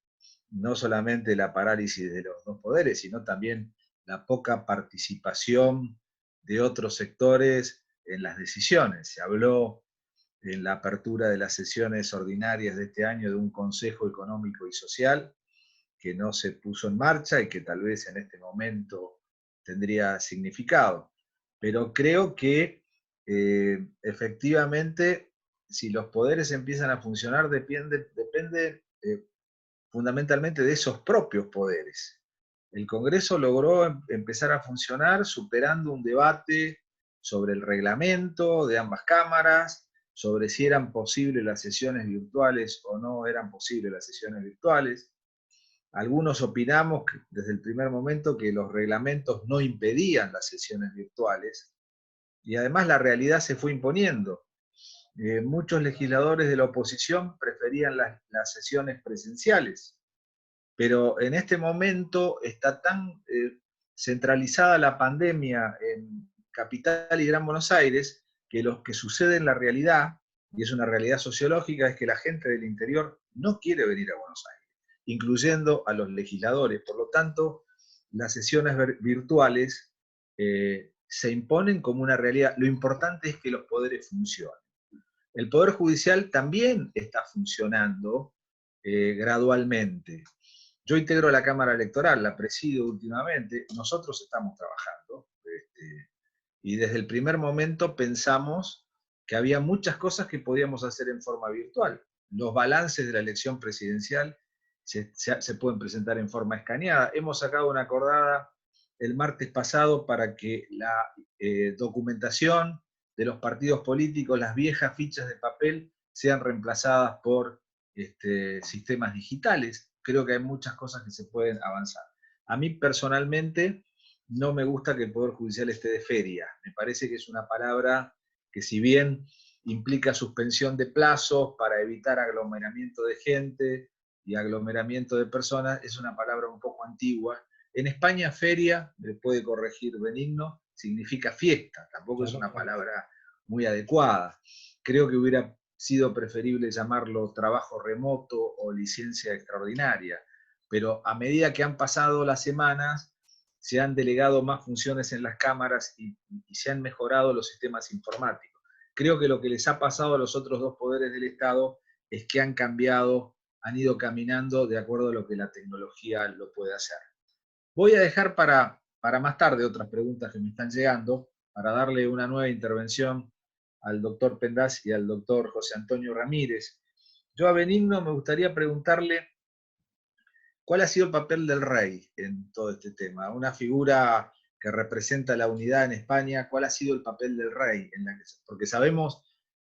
No solamente la parálisis de los dos poderes, sino también la poca participación de otros sectores en las decisiones. Se habló en la apertura de las sesiones ordinarias de este año de un Consejo Económico y Social que no se puso en marcha y que tal vez en este momento tendría significado. Pero creo que efectivamente, si los poderes empiezan a funcionar, depende fundamentalmente de esos propios poderes. El Congreso logró empezar a funcionar superando un debate sobre el reglamento de ambas cámaras, sobre si eran posibles las sesiones virtuales o no eran posibles las sesiones virtuales. Algunos opinamos desde el primer momento que los reglamentos no impedían las sesiones virtuales, y además la realidad se fue imponiendo. Muchos legisladores de la oposición preferían las sesiones presenciales, pero en este momento está tan centralizada la pandemia en Capital y Gran Buenos Aires, que lo que sucede en la realidad, y es una realidad sociológica, es que la gente del interior no quiere venir a Buenos Aires, incluyendo a los legisladores. Por lo tanto, las sesiones virtuales se imponen como una realidad. Lo importante es que los poderes funcionen. El Poder Judicial también está funcionando gradualmente. Yo integro la Cámara Electoral, la presido últimamente, nosotros estamos trabajando, y desde el primer momento pensamos que había muchas cosas que podíamos hacer en forma virtual. Los balances de la elección presidencial se pueden presentar en forma escaneada. Hemos sacado una acordada el martes pasado para que la documentación de los partidos políticos, las viejas fichas de papel, sean reemplazadas por sistemas digitales. Creo que hay muchas cosas que se pueden avanzar. A mí personalmente no me gusta que el Poder Judicial esté de feria. Me parece que es una palabra que, si bien implica suspensión de plazos para evitar aglomeramiento de gente y aglomeramiento de personas, es una palabra un poco antigua. En España, feria, me puede corregir Benigno, significa fiesta, tampoco es una palabra muy adecuada. Creo que hubiera sido preferible llamarlo trabajo remoto o licencia extraordinaria, pero a medida que han pasado las semanas, se han delegado más funciones en las cámaras y se han mejorado los sistemas informáticos. Creo que lo que les ha pasado a los otros dos poderes del Estado es que han cambiado, han ido caminando de acuerdo a lo que la tecnología lo puede hacer. Voy a dejar para más tarde otras preguntas que me están llegando, para darle una nueva intervención al doctor Pendas y al doctor José Antonio Ramírez. Yo a Benigno me gustaría preguntarle cuál ha sido el papel del rey en todo este tema. Una figura que representa la unidad en España, ¿cuál ha sido el papel del rey? Porque sabemos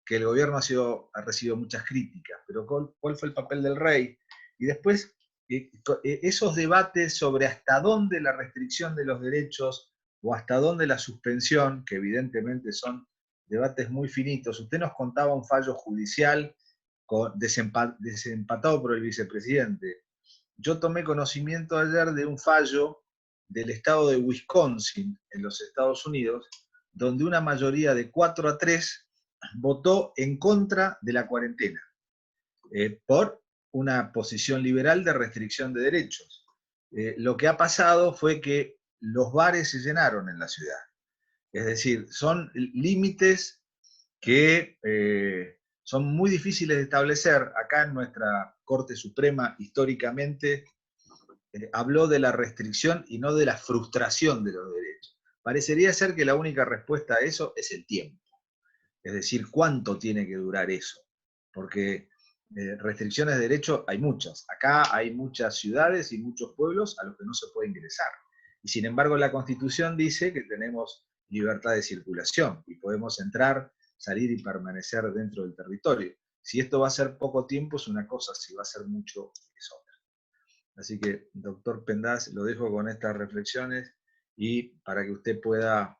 que el gobierno ha recibido muchas críticas, pero ¿cuál fue el papel del rey? Y después, esos debates sobre hasta dónde la restricción de los derechos o hasta dónde la suspensión, que evidentemente son debates muy finitos. Usted nos contaba un fallo judicial desempatado por el vicepresidente. Yo tomé conocimiento ayer de un fallo del estado de Wisconsin, en los Estados Unidos, donde una mayoría de 4-3 votó en contra de la cuarentena, por una posición liberal de restricción de derechos. Lo que ha pasado fue que los bares se llenaron en la ciudad. Es decir, son límites que son muy difíciles de establecer. Acá en nuestra Corte Suprema, históricamente, habló de la restricción y no de la frustración de los derechos. Parecería ser que la única respuesta a eso es el tiempo. Es decir, ¿cuánto tiene que durar eso? Porque restricciones de derecho hay muchas. Acá hay muchas ciudades y muchos pueblos a los que no se puede ingresar. Y sin embargo, la Constitución dice que tenemos libertad de circulación y podemos entrar, salir y permanecer dentro del territorio. Si esto va a ser poco tiempo es una cosa, si va a ser mucho es otra. Así que, doctor Pendas, lo dejo con estas reflexiones y para que usted pueda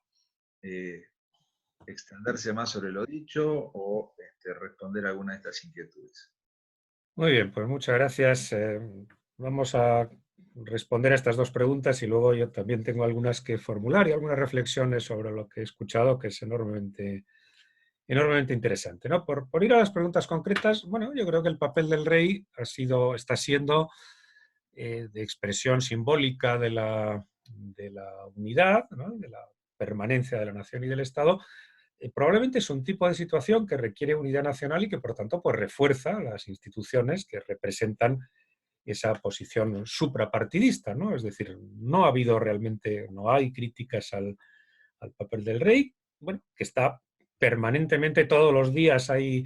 extenderse más sobre lo dicho o responder alguna de estas inquietudes. Muy bien, pues muchas gracias. Vamos a responder a estas dos preguntas y luego yo también tengo algunas que formular y algunas reflexiones sobre lo que he escuchado, que es enormemente interesante, ¿no? Por ir a las preguntas concretas, bueno, yo creo que el papel del rey está siendo de expresión simbólica de la unidad, ¿no? De la permanencia de la nación y del Estado. Probablemente es un tipo de situación que requiere unidad nacional y que, por tanto, pues refuerza las instituciones que representan esa posición suprapartidista, ¿no? Es decir, no hay críticas al papel del rey, bueno, que está permanentemente, todos los días hay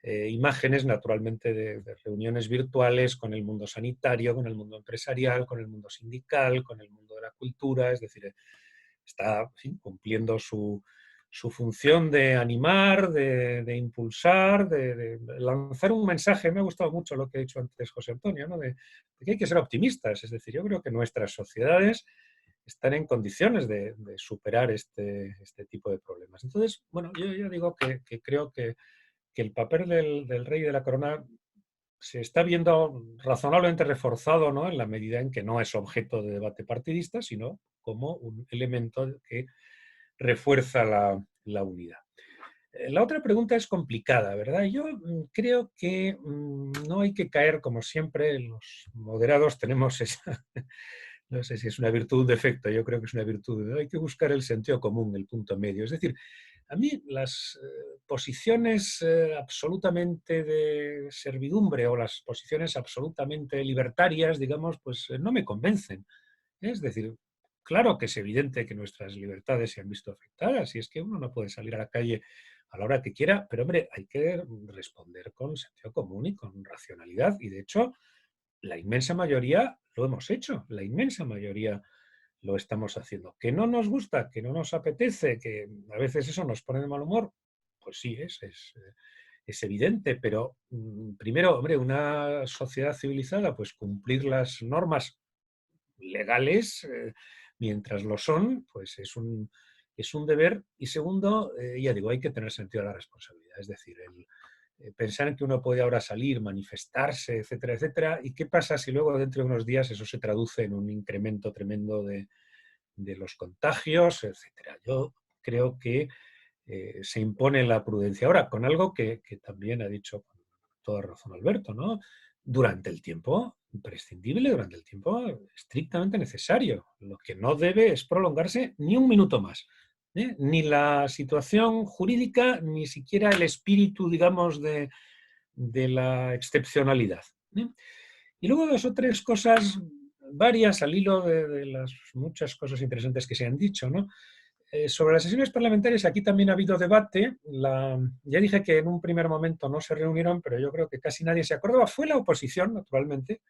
imágenes, naturalmente, de reuniones virtuales con el mundo sanitario, con el mundo empresarial, con el mundo sindical, con el mundo de la cultura, es decir, está cumpliendo su función de animar, de impulsar, de lanzar un mensaje. Me ha gustado mucho lo que ha dicho antes José Antonio, ¿no? de que hay que ser optimistas. Es decir, yo creo que nuestras sociedades están en condiciones de superar este tipo de problemas. Entonces, bueno, yo ya digo que creo que el papel del rey y de la corona se está viendo razonablemente reforzado, ¿no? En la medida en que no es objeto de debate partidista, sino como un elemento que refuerza la unidad. La otra pregunta es complicada, ¿verdad? Yo creo que no hay que caer, como siempre, los moderados tenemos esa, no sé si es una virtud o un defecto, yo creo que es una virtud, ¿no? Hay que buscar el sentido común, el punto medio. Es decir, a mí las posiciones absolutamente de servidumbre o las posiciones absolutamente libertarias, digamos, pues no me convencen. Es decir, claro que es evidente que nuestras libertades se han visto afectadas y es que uno no puede salir a la calle a la hora que quiera, pero hombre, hay que responder con sentido común y con racionalidad y de hecho la inmensa mayoría lo hemos hecho, la inmensa mayoría lo estamos haciendo. ¿Que no nos gusta, que no nos apetece, que a veces eso nos pone de mal humor? Pues sí, es evidente, pero primero, hombre, una sociedad civilizada, pues cumplir las normas legales, mientras lo son, pues es es un deber. Y segundo, ya digo, hay que tener sentido de la responsabilidad. Es decir, pensar en que uno puede ahora salir, manifestarse, etcétera, etcétera. ¿Y qué pasa si luego dentro de unos días eso se traduce en un incremento tremendo de los contagios, etcétera? Yo creo que se impone la prudencia. Ahora, con algo que también ha dicho con toda razón Alberto, ¿no? Durante el tiempo imprescindible, durante el tiempo estrictamente necesario. Lo que no debe es prolongarse ni un minuto más. Ni la situación jurídica, ni siquiera el espíritu, digamos, de la excepcionalidad. Y luego 2 o 3 cosas varias al hilo de las muchas cosas interesantes que se han dicho, ¿no? Sobre las sesiones parlamentarias, aquí también ha habido debate. Ya dije que en un primer momento no se reunieron, pero yo creo que casi nadie se acordaba. Fue la oposición, naturalmente,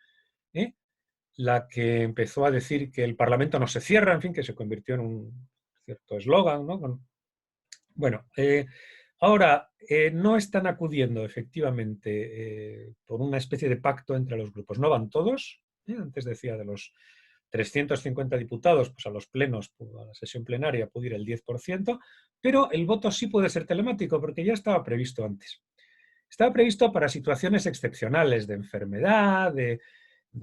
la que empezó a decir que el Parlamento no se cierra, en fin, que se convirtió en un cierto eslogan, ¿no? Bueno, ahora no están acudiendo efectivamente por una especie de pacto entre los grupos. No van todos. Antes decía de los 350 diputados, pues a los plenos, a la sesión plenaria puede ir el 10%, pero el voto sí puede ser telemático porque ya estaba previsto antes. Estaba previsto para situaciones excepcionales de enfermedad, de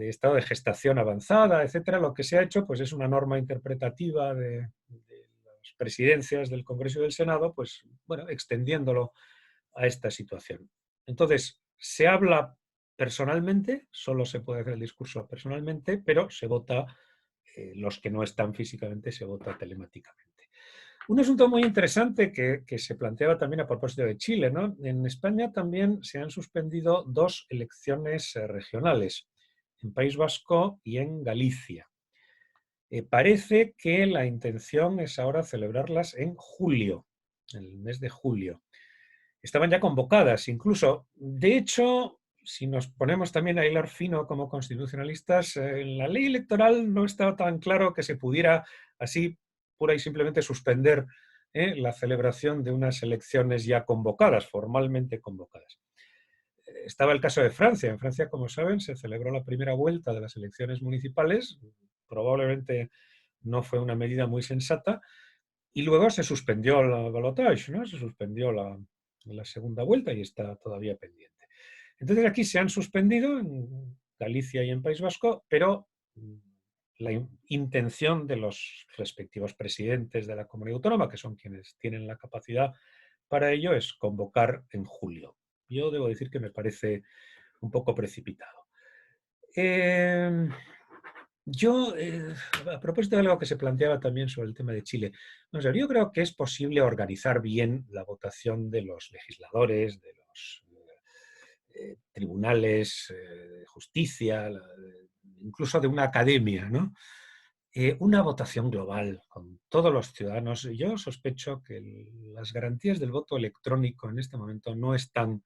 estado de gestación avanzada, etcétera. Lo que se ha hecho pues es una norma interpretativa de las presidencias del Congreso y del Senado, pues bueno, extendiéndolo a esta situación. Entonces, se habla personalmente, solo se puede hacer el discurso personalmente, pero se vota, los que no están físicamente, se vota telemáticamente. Un asunto muy interesante que se planteaba también a propósito de Chile, ¿no? En España también se han suspendido 2 elecciones regionales, en País Vasco y en Galicia. Parece que la intención es ahora celebrarlas en julio, en el mes de julio. Estaban ya convocadas, incluso. De hecho, si nos ponemos también a hilar fino como constitucionalistas, en la ley electoral no estaba tan claro que se pudiera así pura y simplemente suspender la celebración de unas elecciones ya convocadas, formalmente convocadas. Estaba el caso de Francia. En Francia, como saben, se celebró la primera vuelta de las elecciones municipales. Probablemente no fue una medida muy sensata. Y luego se suspendió la balotage, ¿no? Se suspendió la segunda vuelta y está todavía pendiente. Entonces aquí se han suspendido en Galicia y en País Vasco, pero la intención de los respectivos presidentes de la comunidad autónoma, que son quienes tienen la capacidad para ello, es convocar en julio. Yo debo decir que me parece un poco precipitado. Yo, a propósito de algo que se planteaba también sobre el tema de Chile, yo creo que es posible organizar bien la votación de los legisladores, de los tribunales de justicia, incluso de una academia, ¿no? Una votación global con todos los ciudadanos. Yo sospecho que las garantías del voto electrónico en este momento no están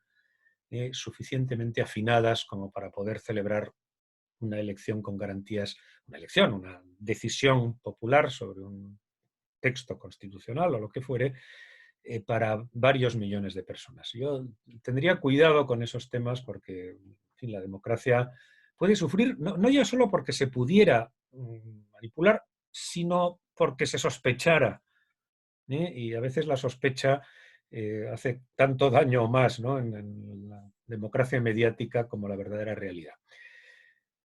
suficientemente afinadas como para poder celebrar una elección con garantías, una decisión popular sobre un texto constitucional o lo que fuere, para varios millones de personas. Yo tendría cuidado con esos temas porque, en fin, la democracia puede sufrir, no ya solo porque se pudiera manipular, sino porque se sospechara. Y a veces la sospecha hace tanto daño o más, ¿no? en la democracia mediática como la verdadera realidad.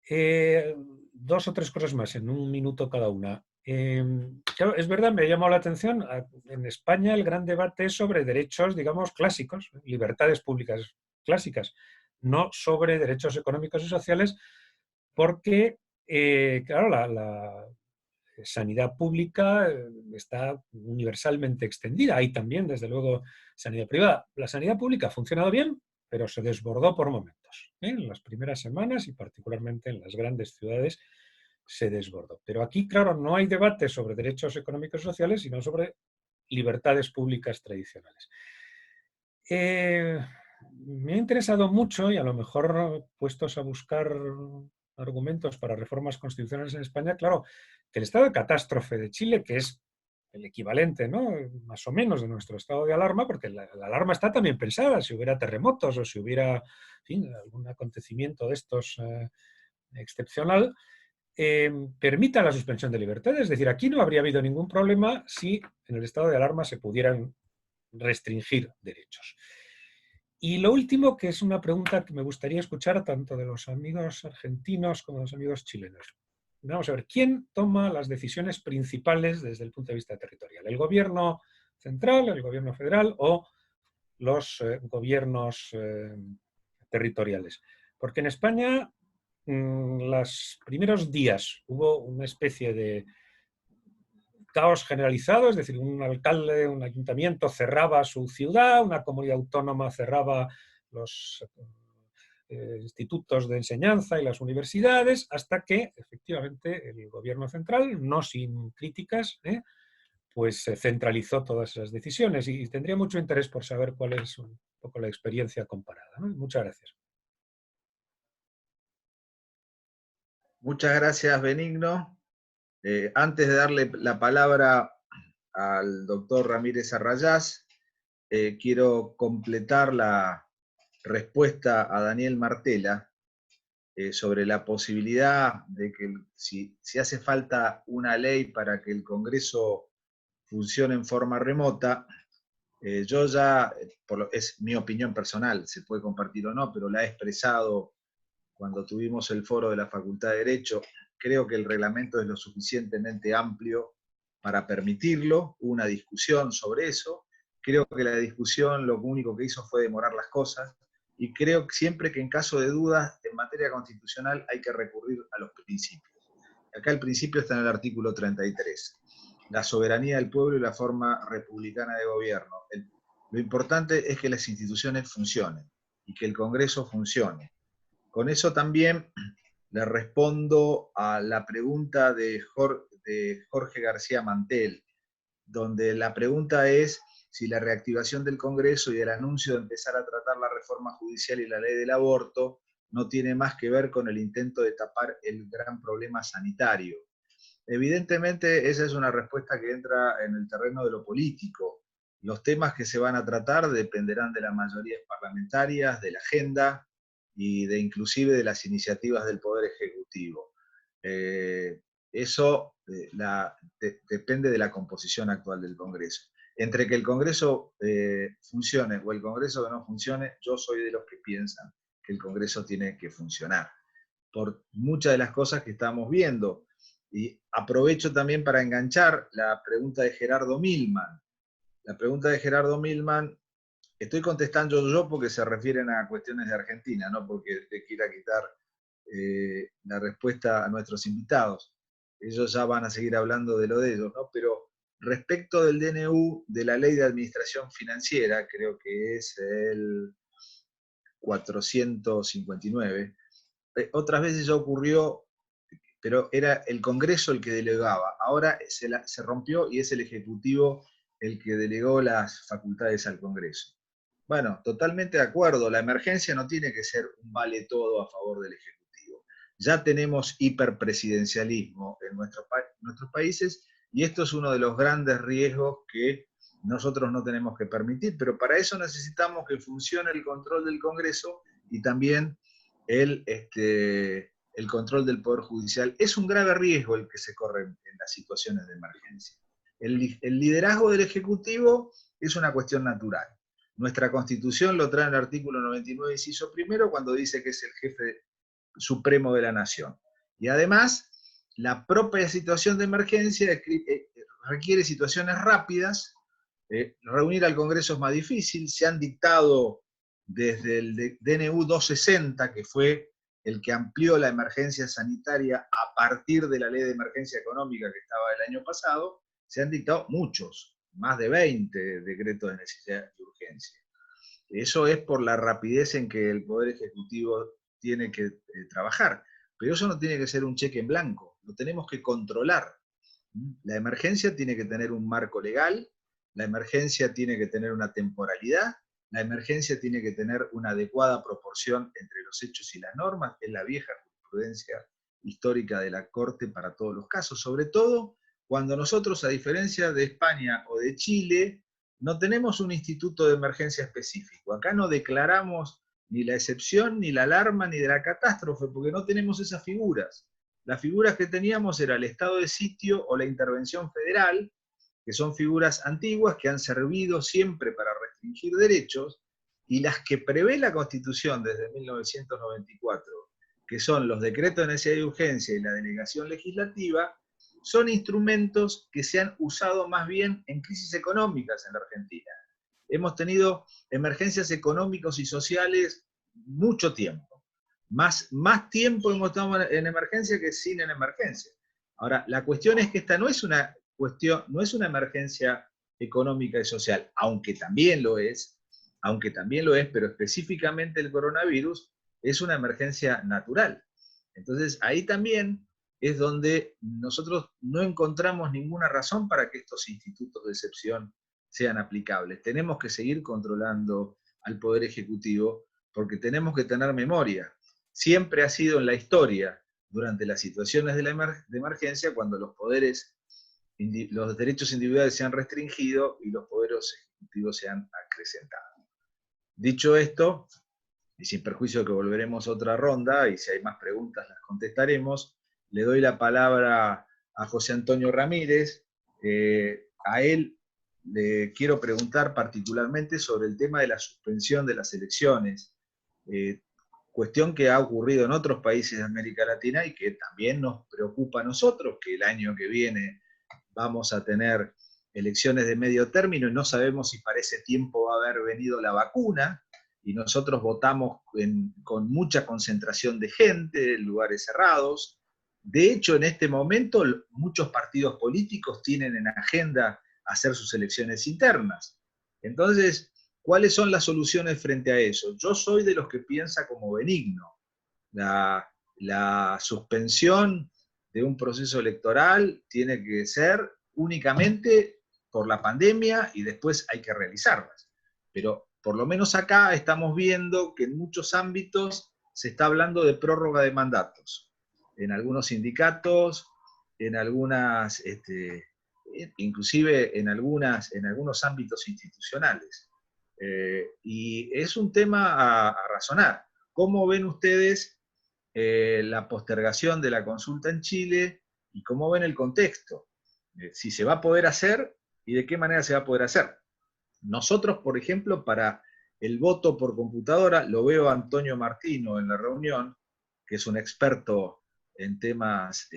2 o 3 cosas más, en un minuto cada una. Claro, es verdad, me ha llamado la atención, en España el gran debate es sobre derechos, digamos, clásicos, libertades públicas clásicas, no sobre derechos económicos y sociales, porque, claro, la sanidad pública está universalmente extendida. Hay también, desde luego, sanidad privada. La sanidad pública ha funcionado bien, pero se desbordó por momentos. En las primeras semanas y particularmente en las grandes ciudades se desbordó. Pero aquí, claro, no hay debate sobre derechos económicos y sociales, sino sobre libertades públicas tradicionales. Me ha interesado mucho, y a lo mejor puestos a buscar argumentos para reformas constitucionales en España, claro, que el estado de catástrofe de Chile, que es el equivalente, ¿no?, más o menos de nuestro estado de alarma, porque la alarma está también pensada, si hubiera terremotos o si hubiera, en fin, algún acontecimiento de estos excepcional, permita la suspensión de libertades. Es decir, aquí no habría habido ningún problema si en el estado de alarma se pudieran restringir derechos. Y lo último, que es una pregunta que me gustaría escuchar tanto de los amigos argentinos como de los amigos chilenos. Vamos a ver, ¿quién toma las decisiones principales desde el punto de vista territorial? ¿El gobierno central, el gobierno federal o los gobiernos territoriales? Porque en España, los primeros días hubo una especie de caos generalizado, es decir, un alcalde, un ayuntamiento cerraba su ciudad, una comunidad autónoma cerraba los institutos de enseñanza y las universidades, hasta que efectivamente el gobierno central, no sin críticas, pues centralizó todas esas decisiones, y tendría mucho interés por saber cuál es un poco la experiencia comparada, ¿no? Muchas gracias. Muchas gracias, Benigno. Antes de darle la palabra al doctor Ramírez Arrayás, quiero completar la respuesta a Daniel Martela sobre la posibilidad de que si hace falta una ley para que el Congreso funcione en forma remota, yo ya, es mi opinión personal, se puede compartir o no, pero la he expresado cuando tuvimos el foro de la Facultad de Derecho. Creo que el reglamento es lo suficientemente amplio para permitirlo. Hubo una discusión sobre eso. Creo que la discusión lo único que hizo fue demorar las cosas, y creo siempre que en caso de dudas en materia constitucional hay que recurrir a los principios. Acá el principio está en el artículo 33. La soberanía del pueblo y la forma republicana de gobierno. Lo importante es que las instituciones funcionen y que el Congreso funcione. Con eso también le respondo a la pregunta de Jorge García Mantel, donde la pregunta es si la reactivación del Congreso y el anuncio de empezar a tratar la reforma judicial y la ley del aborto no tiene más que ver con el intento de tapar el gran problema sanitario. Evidentemente esa es una respuesta que entra en el terreno de lo político. Los temas que se van a tratar dependerán de las mayorías parlamentarias, de la agenda y inclusive de las iniciativas del Poder Ejecutivo. Eso depende de la composición actual del Congreso. Entre que el Congreso funcione o el Congreso que no funcione, yo soy de los que piensan que el Congreso tiene que funcionar, por muchas de las cosas que estamos viendo. Y aprovecho también para enganchar la pregunta de Gerardo Milman. La pregunta de Gerardo Milman, estoy contestando yo porque se refieren a cuestiones de Argentina, no porque te quiera quitar la respuesta a nuestros invitados. Ellos ya van a seguir hablando de lo de ellos, ¿no? Pero respecto del DNU, de la Ley de Administración Financiera, creo que es el 459, otras veces ya ocurrió, pero era el Congreso el que delegaba. Ahora se rompió y es el Ejecutivo el que delegó las facultades al Congreso. Bueno, totalmente de acuerdo, la emergencia no tiene que ser un vale todo a favor del Ejecutivo. Ya tenemos hiperpresidencialismo en nuestros países, y esto es uno de los grandes riesgos que nosotros no tenemos que permitir, pero para eso necesitamos que funcione el control del Congreso y también el control del Poder Judicial. Es un grave riesgo el que se corre en las situaciones de emergencia. El liderazgo del Ejecutivo es una cuestión natural. Nuestra Constitución lo trae en el artículo 99, inciso primero, cuando dice que es el jefe supremo de la nación. Y además, la propia situación de emergencia requiere situaciones rápidas. Reunir al Congreso es más difícil. Se han dictado desde el DNU 260, que fue el que amplió la emergencia sanitaria a partir de la ley de emergencia económica que estaba el año pasado, se han dictado muchos, más de 20 decretos de necesidad y urgencia. Eso es por la rapidez en que el Poder Ejecutivo tiene que trabajar. Pero eso no tiene que ser un cheque en blanco, lo tenemos que controlar. La emergencia tiene que tener un marco legal, la emergencia tiene que tener una temporalidad, la emergencia tiene que tener una adecuada proporción entre los hechos y las normas. Es la vieja jurisprudencia histórica de la Corte para todos los casos, sobre todo cuando nosotros, a diferencia de España o de Chile, no tenemos un instituto de emergencia específico. Acá no declaramos ni la excepción, ni la alarma, ni de la catástrofe, porque no tenemos esas figuras. las figuras que teníamos era el estado de sitio o la intervención federal, que son figuras antiguas que han servido siempre para restringir derechos, y las que prevé la Constitución desde 1994, que son los decretos de necesidad y urgencia y la delegación legislativa, son instrumentos que se han usado más bien en crisis económicas en la Argentina. Hemos tenido emergencias económicas y sociales mucho tiempo. Más tiempo hemos estado en emergencia que sin en emergencia. Ahora, la cuestión es que esta no es una emergencia económica y social, aunque también lo es, pero específicamente el coronavirus es una emergencia natural. Entonces, ahí también es donde nosotros no encontramos ninguna razón para que estos institutos de excepción sean aplicables. Tenemos que seguir controlando al Poder Ejecutivo porque tenemos que tener memoria. Siempre ha sido en la historia, durante las situaciones de emergencia, cuando los derechos individuales se han restringido y los poderes ejecutivos se han acrecentado. Dicho esto, y sin perjuicio de que volveremos a otra ronda, y si hay más preguntas las contestaremos, le doy la palabra a José Antonio Ramírez. A él le quiero preguntar particularmente sobre el tema de la suspensión de las elecciones, cuestión que ha ocurrido en otros países de América Latina y que también nos preocupa a nosotros, que el año que viene vamos a tener elecciones de medio término y no sabemos si para ese tiempo va a haber venido la vacuna, y nosotros votamos con mucha concentración de gente, en lugares cerrados. De hecho, en este momento, muchos partidos políticos tienen en agenda hacer sus elecciones internas. Entonces, ¿cuáles son las soluciones frente a eso? Yo soy de los que piensa como Benigno. La suspensión de un proceso electoral tiene que ser únicamente por la pandemia y después hay que realizarlas. Pero por lo menos acá estamos viendo que en muchos ámbitos se está hablando de prórroga de mandatos. En algunos sindicatos, en algunas, inclusive en algunos ámbitos institucionales. Y es un tema a razonar. ¿Cómo ven ustedes la postergación de la consulta en Chile y cómo ven el contexto? Si se va a poder hacer y de qué manera se va a poder hacer. Nosotros, por ejemplo, para el voto por computadora, lo veo a Antonio Martino en la reunión, que es un experto en temas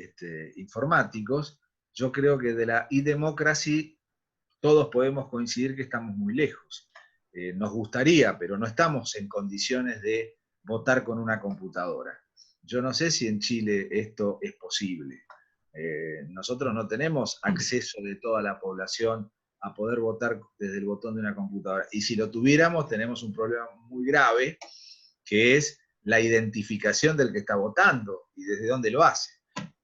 informáticos. Yo creo que de la e-democracy todos podemos coincidir que estamos muy lejos. Nos gustaría, pero no estamos en condiciones de votar con una computadora. Yo no sé si en Chile esto es posible. Nosotros no tenemos acceso de toda la población a poder votar desde el botón de una computadora. Y si lo tuviéramos, tenemos un problema muy grave, que es la identificación del que está votando y desde dónde lo hace.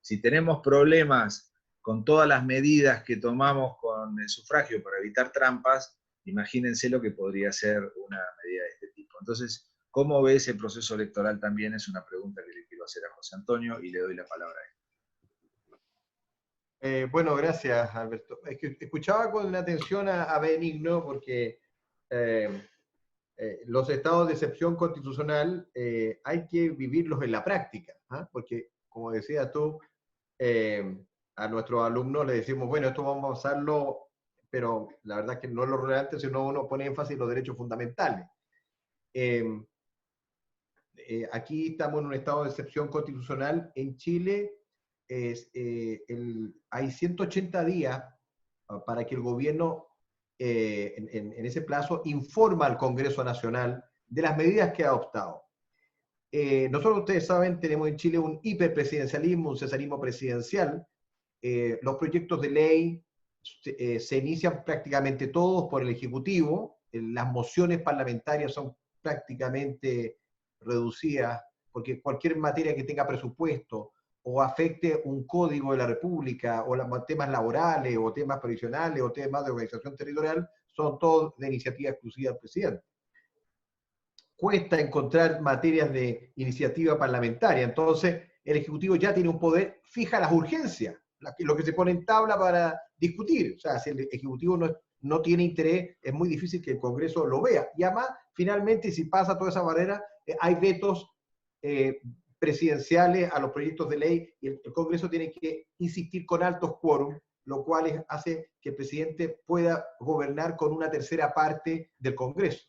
Si tenemos problemas con todas las medidas que tomamos con el sufragio para evitar trampas, imagínense lo que podría ser una medida de este tipo. Entonces, ¿cómo ve ese proceso electoral también? Es una pregunta que le quiero hacer a José Antonio y le doy la palabra a él. Bueno, gracias, Alberto. Es que escuchaba con atención a Benigno porque los estados de excepción constitucional hay que vivirlos en la práctica, ¿eh? Porque, como decías tú, a nuestros alumnos les decimos, bueno, esto vamos a pasarlo, pero la verdad es que no es lo relevante, sino uno pone énfasis en los derechos fundamentales. Aquí estamos en un estado de excepción constitucional. En Chile hay 180 días para que el gobierno, en ese plazo, informa al Congreso Nacional de las medidas que ha adoptado. Nosotros, ustedes saben, tenemos en Chile un hiperpresidencialismo, un cesarismo presidencial. Los proyectos de ley se inician prácticamente todos por el Ejecutivo. Las mociones parlamentarias son prácticamente reducidas, porque cualquier materia que tenga presupuesto o afecte un código de la República, o temas laborales, o temas previsionales, o temas de organización territorial, son todos de iniciativa exclusiva del presidente. Cuesta encontrar materias de iniciativa parlamentaria, entonces el Ejecutivo ya tiene un poder, fija las urgencias, lo que se pone en tabla para discutir. O sea, si el Ejecutivo no tiene interés, es muy difícil que el Congreso lo vea. Y además, finalmente, si pasa toda esa barrera, hay vetos presidenciales a los proyectos de ley, y el Congreso tiene que insistir con altos quórum, lo cual hace que el presidente pueda gobernar con una tercera parte del Congreso.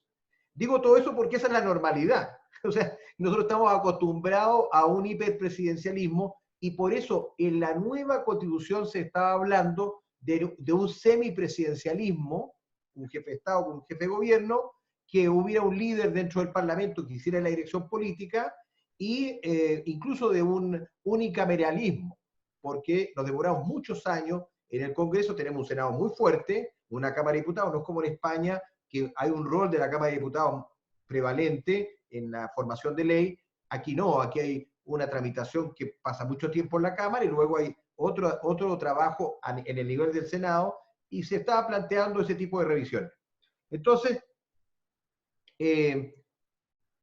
Digo todo eso porque esa es la normalidad. O sea, nosotros estamos acostumbrados a un hiperpresidencialismo, y por eso en la nueva Constitución se estaba hablando de un semipresidencialismo, un jefe de Estado con un jefe de gobierno, que hubiera un líder dentro del Parlamento que hiciera la dirección política, y incluso de un unicameralismo, porque nos demoramos muchos años. En el Congreso tenemos un Senado muy fuerte, una Cámara de Diputados, no es como en España, que hay un rol de la Cámara de Diputados prevalente en la formación de ley. Aquí no, aquí hay una tramitación que pasa mucho tiempo en la Cámara, y luego hay otro trabajo en el nivel del Senado, y se estaba planteando ese tipo de revisiones. Entonces,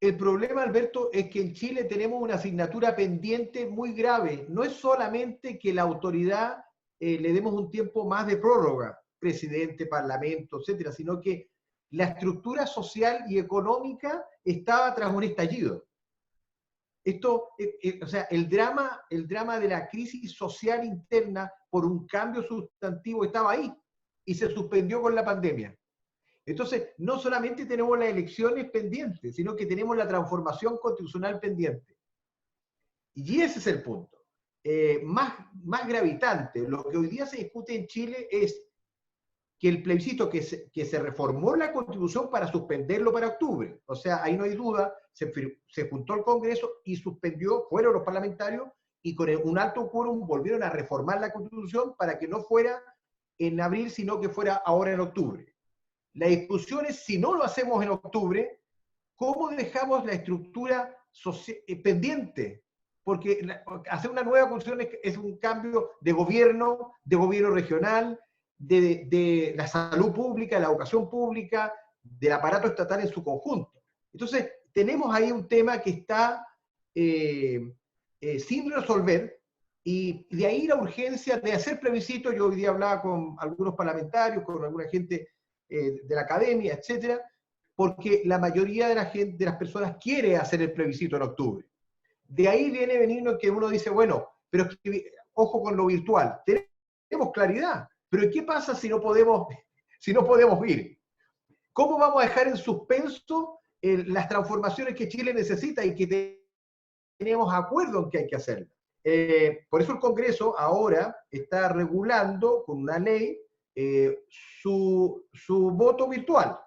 el problema, Alberto, es que en Chile tenemos una asignatura pendiente muy grave. No es solamente que la autoridad le demos un tiempo más de prórroga, presidente, parlamento, etcétera, sino que la estructura social y económica estaba tras un estallido. Esto, o sea, el drama de la crisis social interna por un cambio sustantivo estaba ahí, y se suspendió con la pandemia. Entonces, no solamente tenemos las elecciones pendientes, sino que tenemos la transformación constitucional pendiente. Y ese es el punto. Más gravitante. Lo que hoy día se discute en Chile es que el plebiscito que se reformó la Constitución para suspenderlo para octubre. O sea, ahí no hay duda, se juntó el Congreso y suspendió, fueron los parlamentarios, y con un alto quórum volvieron a reformar la Constitución para que no fuera en abril, sino que fuera ahora en octubre. La discusión es, si no lo hacemos en octubre, ¿cómo dejamos la estructura pendiente? Porque hacer una nueva constitución es un cambio de gobierno regional, de la salud pública, de la educación pública, del aparato estatal en su conjunto. Entonces, tenemos ahí un tema que está sin resolver, y de ahí la urgencia de hacer plebiscito. Yo hoy día hablaba con algunos parlamentarios, con alguna gente de la academia, etcétera, porque la mayoría de las personas quiere hacer el plebiscito en octubre. De ahí viene venir que uno dice, bueno, pero ojo con lo virtual, tenemos claridad, pero ¿qué pasa si no podemos ir? ¿Cómo vamos a dejar en suspenso las transformaciones que Chile necesita y que tenemos acuerdo en que hay que hacer? Por eso el Congreso ahora está regulando con una ley su voto virtual.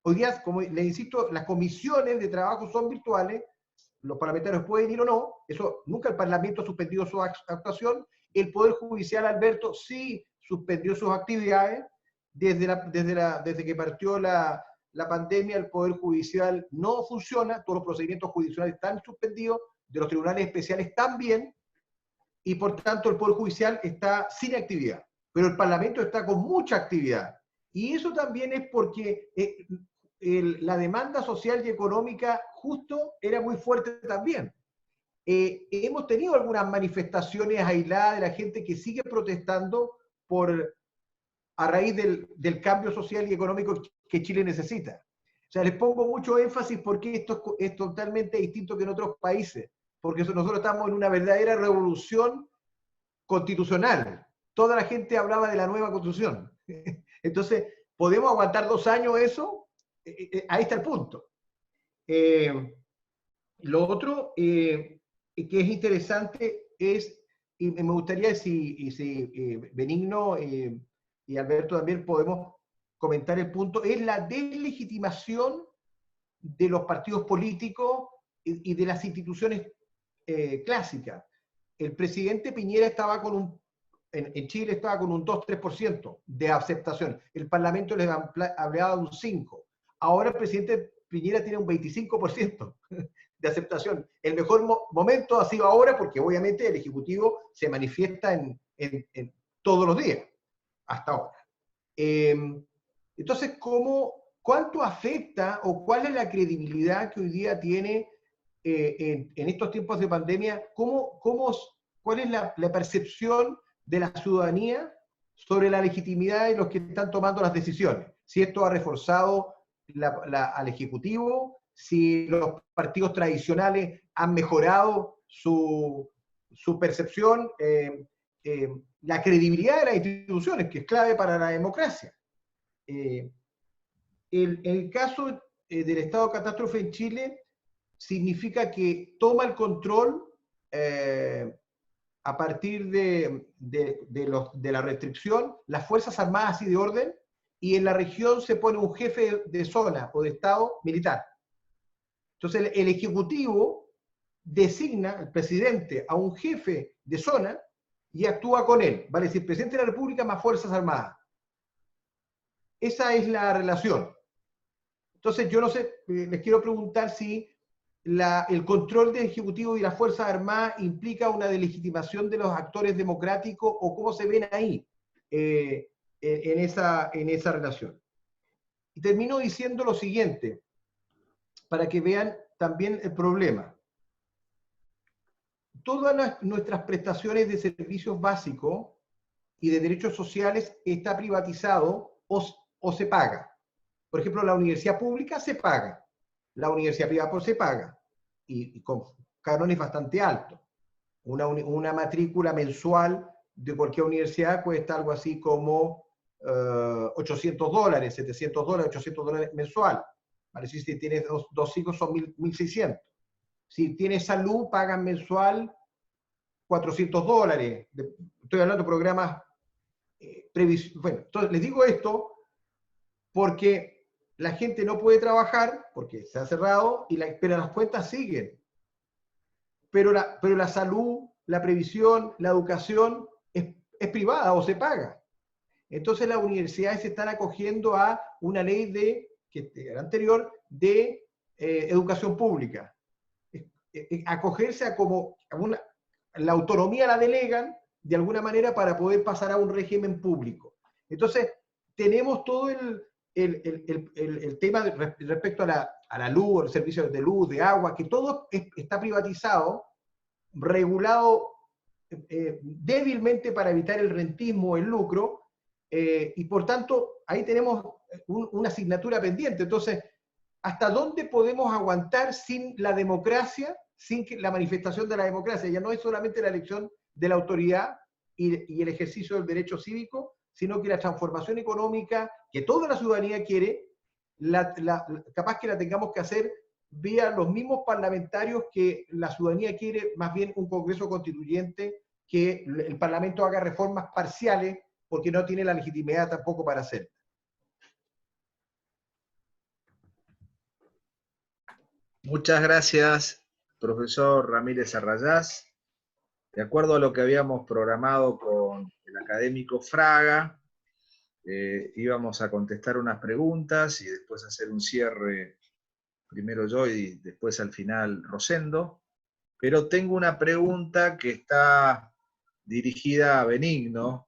Hoy día, como le insisto, las comisiones de trabajo son virtuales, los parlamentarios pueden ir o no, eso nunca el Parlamento ha suspendido su actuación. El Poder Judicial, Alberto, sí suspendió sus actividades. Desde que partió la pandemia, el Poder Judicial no funciona, todos los procedimientos judiciales están suspendidos, de los tribunales especiales también, y por tanto el Poder Judicial está sin actividad. Pero el Parlamento está con mucha actividad. Y eso también es porque la demanda social y económica justo era muy fuerte también. Hemos tenido algunas manifestaciones aisladas de la gente que sigue protestando a raíz del cambio social y económico que Chile necesita. O sea, les pongo mucho énfasis porque esto es totalmente distinto que en otros países, porque nosotros estamos en una verdadera revolución constitucional. Toda la gente hablaba de la nueva constitución. Entonces, ¿podemos aguantar 2 años eso? Ahí está el punto. Lo otro que es interesante es, y me gustaría si Benigno y Alberto también podemos comentar el punto, es la deslegitimación de los partidos políticos y de las instituciones clásicas. El presidente Piñera estaba en Chile estaba con un 2-3% de aceptación. El Parlamento les hablaba de un 5%. Ahora el presidente Piñera tiene un 25% de aceptación. El mejor momento ha sido ahora, porque obviamente el Ejecutivo se manifiesta en todos los días, hasta ahora. Entonces, ¿cuánto afecta o cuál es la credibilidad que hoy día tiene en estos tiempos de pandemia? ¿Cuál es la percepción de la ciudadanía sobre la legitimidad de los que están tomando las decisiones? Si esto ha reforzado al Ejecutivo, si los partidos tradicionales han mejorado su percepción, la credibilidad de las instituciones, que es clave para la democracia. El caso del estado de catástrofe en Chile significa que toma el control a partir de la restricción, las Fuerzas Armadas y de orden, y en la región se pone un jefe de zona o de estado militar. Entonces el Ejecutivo designa, el presidente, a un jefe de zona y actúa con él, vale decir, presidente de la República más Fuerzas Armadas. Esa es la relación. Entonces yo no sé, les quiero preguntar si el control del Ejecutivo y las Fuerzas Armadas implica una delegitimación de los actores democráticos o cómo se ven ahí en esa relación. Y termino diciendo lo siguiente, para que vean también el problema. Todas nuestras prestaciones de servicios básicos y de derechos sociales está privatizado o se paga. Por ejemplo, la universidad pública se paga, la universidad privada se paga, y con cánones bastante altos. Una matrícula mensual de cualquier universidad cuesta algo así como $800, $700, $800 mensual. ¿Vale? Si tienes dos hijos son 1.600. Si tienes salud, pagan mensual $400. Estoy hablando de programas bueno, entonces les digo esto porque la gente no puede trabajar porque se ha cerrado, pero las cuentas siguen. Pero la salud, la previsión, la educación es privada o se paga. Entonces las universidades se están acogiendo a una ley anterior de educación pública. Acogerse a como la autonomía la delegan de alguna manera para poder pasar a un régimen público. Entonces tenemos todo el tema respecto a la luz, los servicios de luz, de agua, que todo está privatizado, regulado débilmente para evitar el rentismo, el lucro, y por tanto ahí tenemos una asignatura pendiente. Entonces, ¿hasta dónde podemos aguantar sin la democracia, sin la manifestación de la democracia? Ya no es solamente la elección de la autoridad y el ejercicio del derecho cívico, sino que la transformación económica que toda la ciudadanía quiere, capaz que la tengamos que hacer vía los mismos parlamentarios que la ciudadanía quiere, más bien un Congreso Constituyente, que el Parlamento haga reformas parciales porque no tiene la legitimidad tampoco para hacerlo. Muchas gracias, profesor Ramírez Arrayás. De acuerdo a lo que habíamos programado con el académico Fraga, íbamos a contestar unas preguntas y después hacer un cierre, primero yo y después al final Rosendo. Pero tengo una pregunta que está dirigida a Benigno,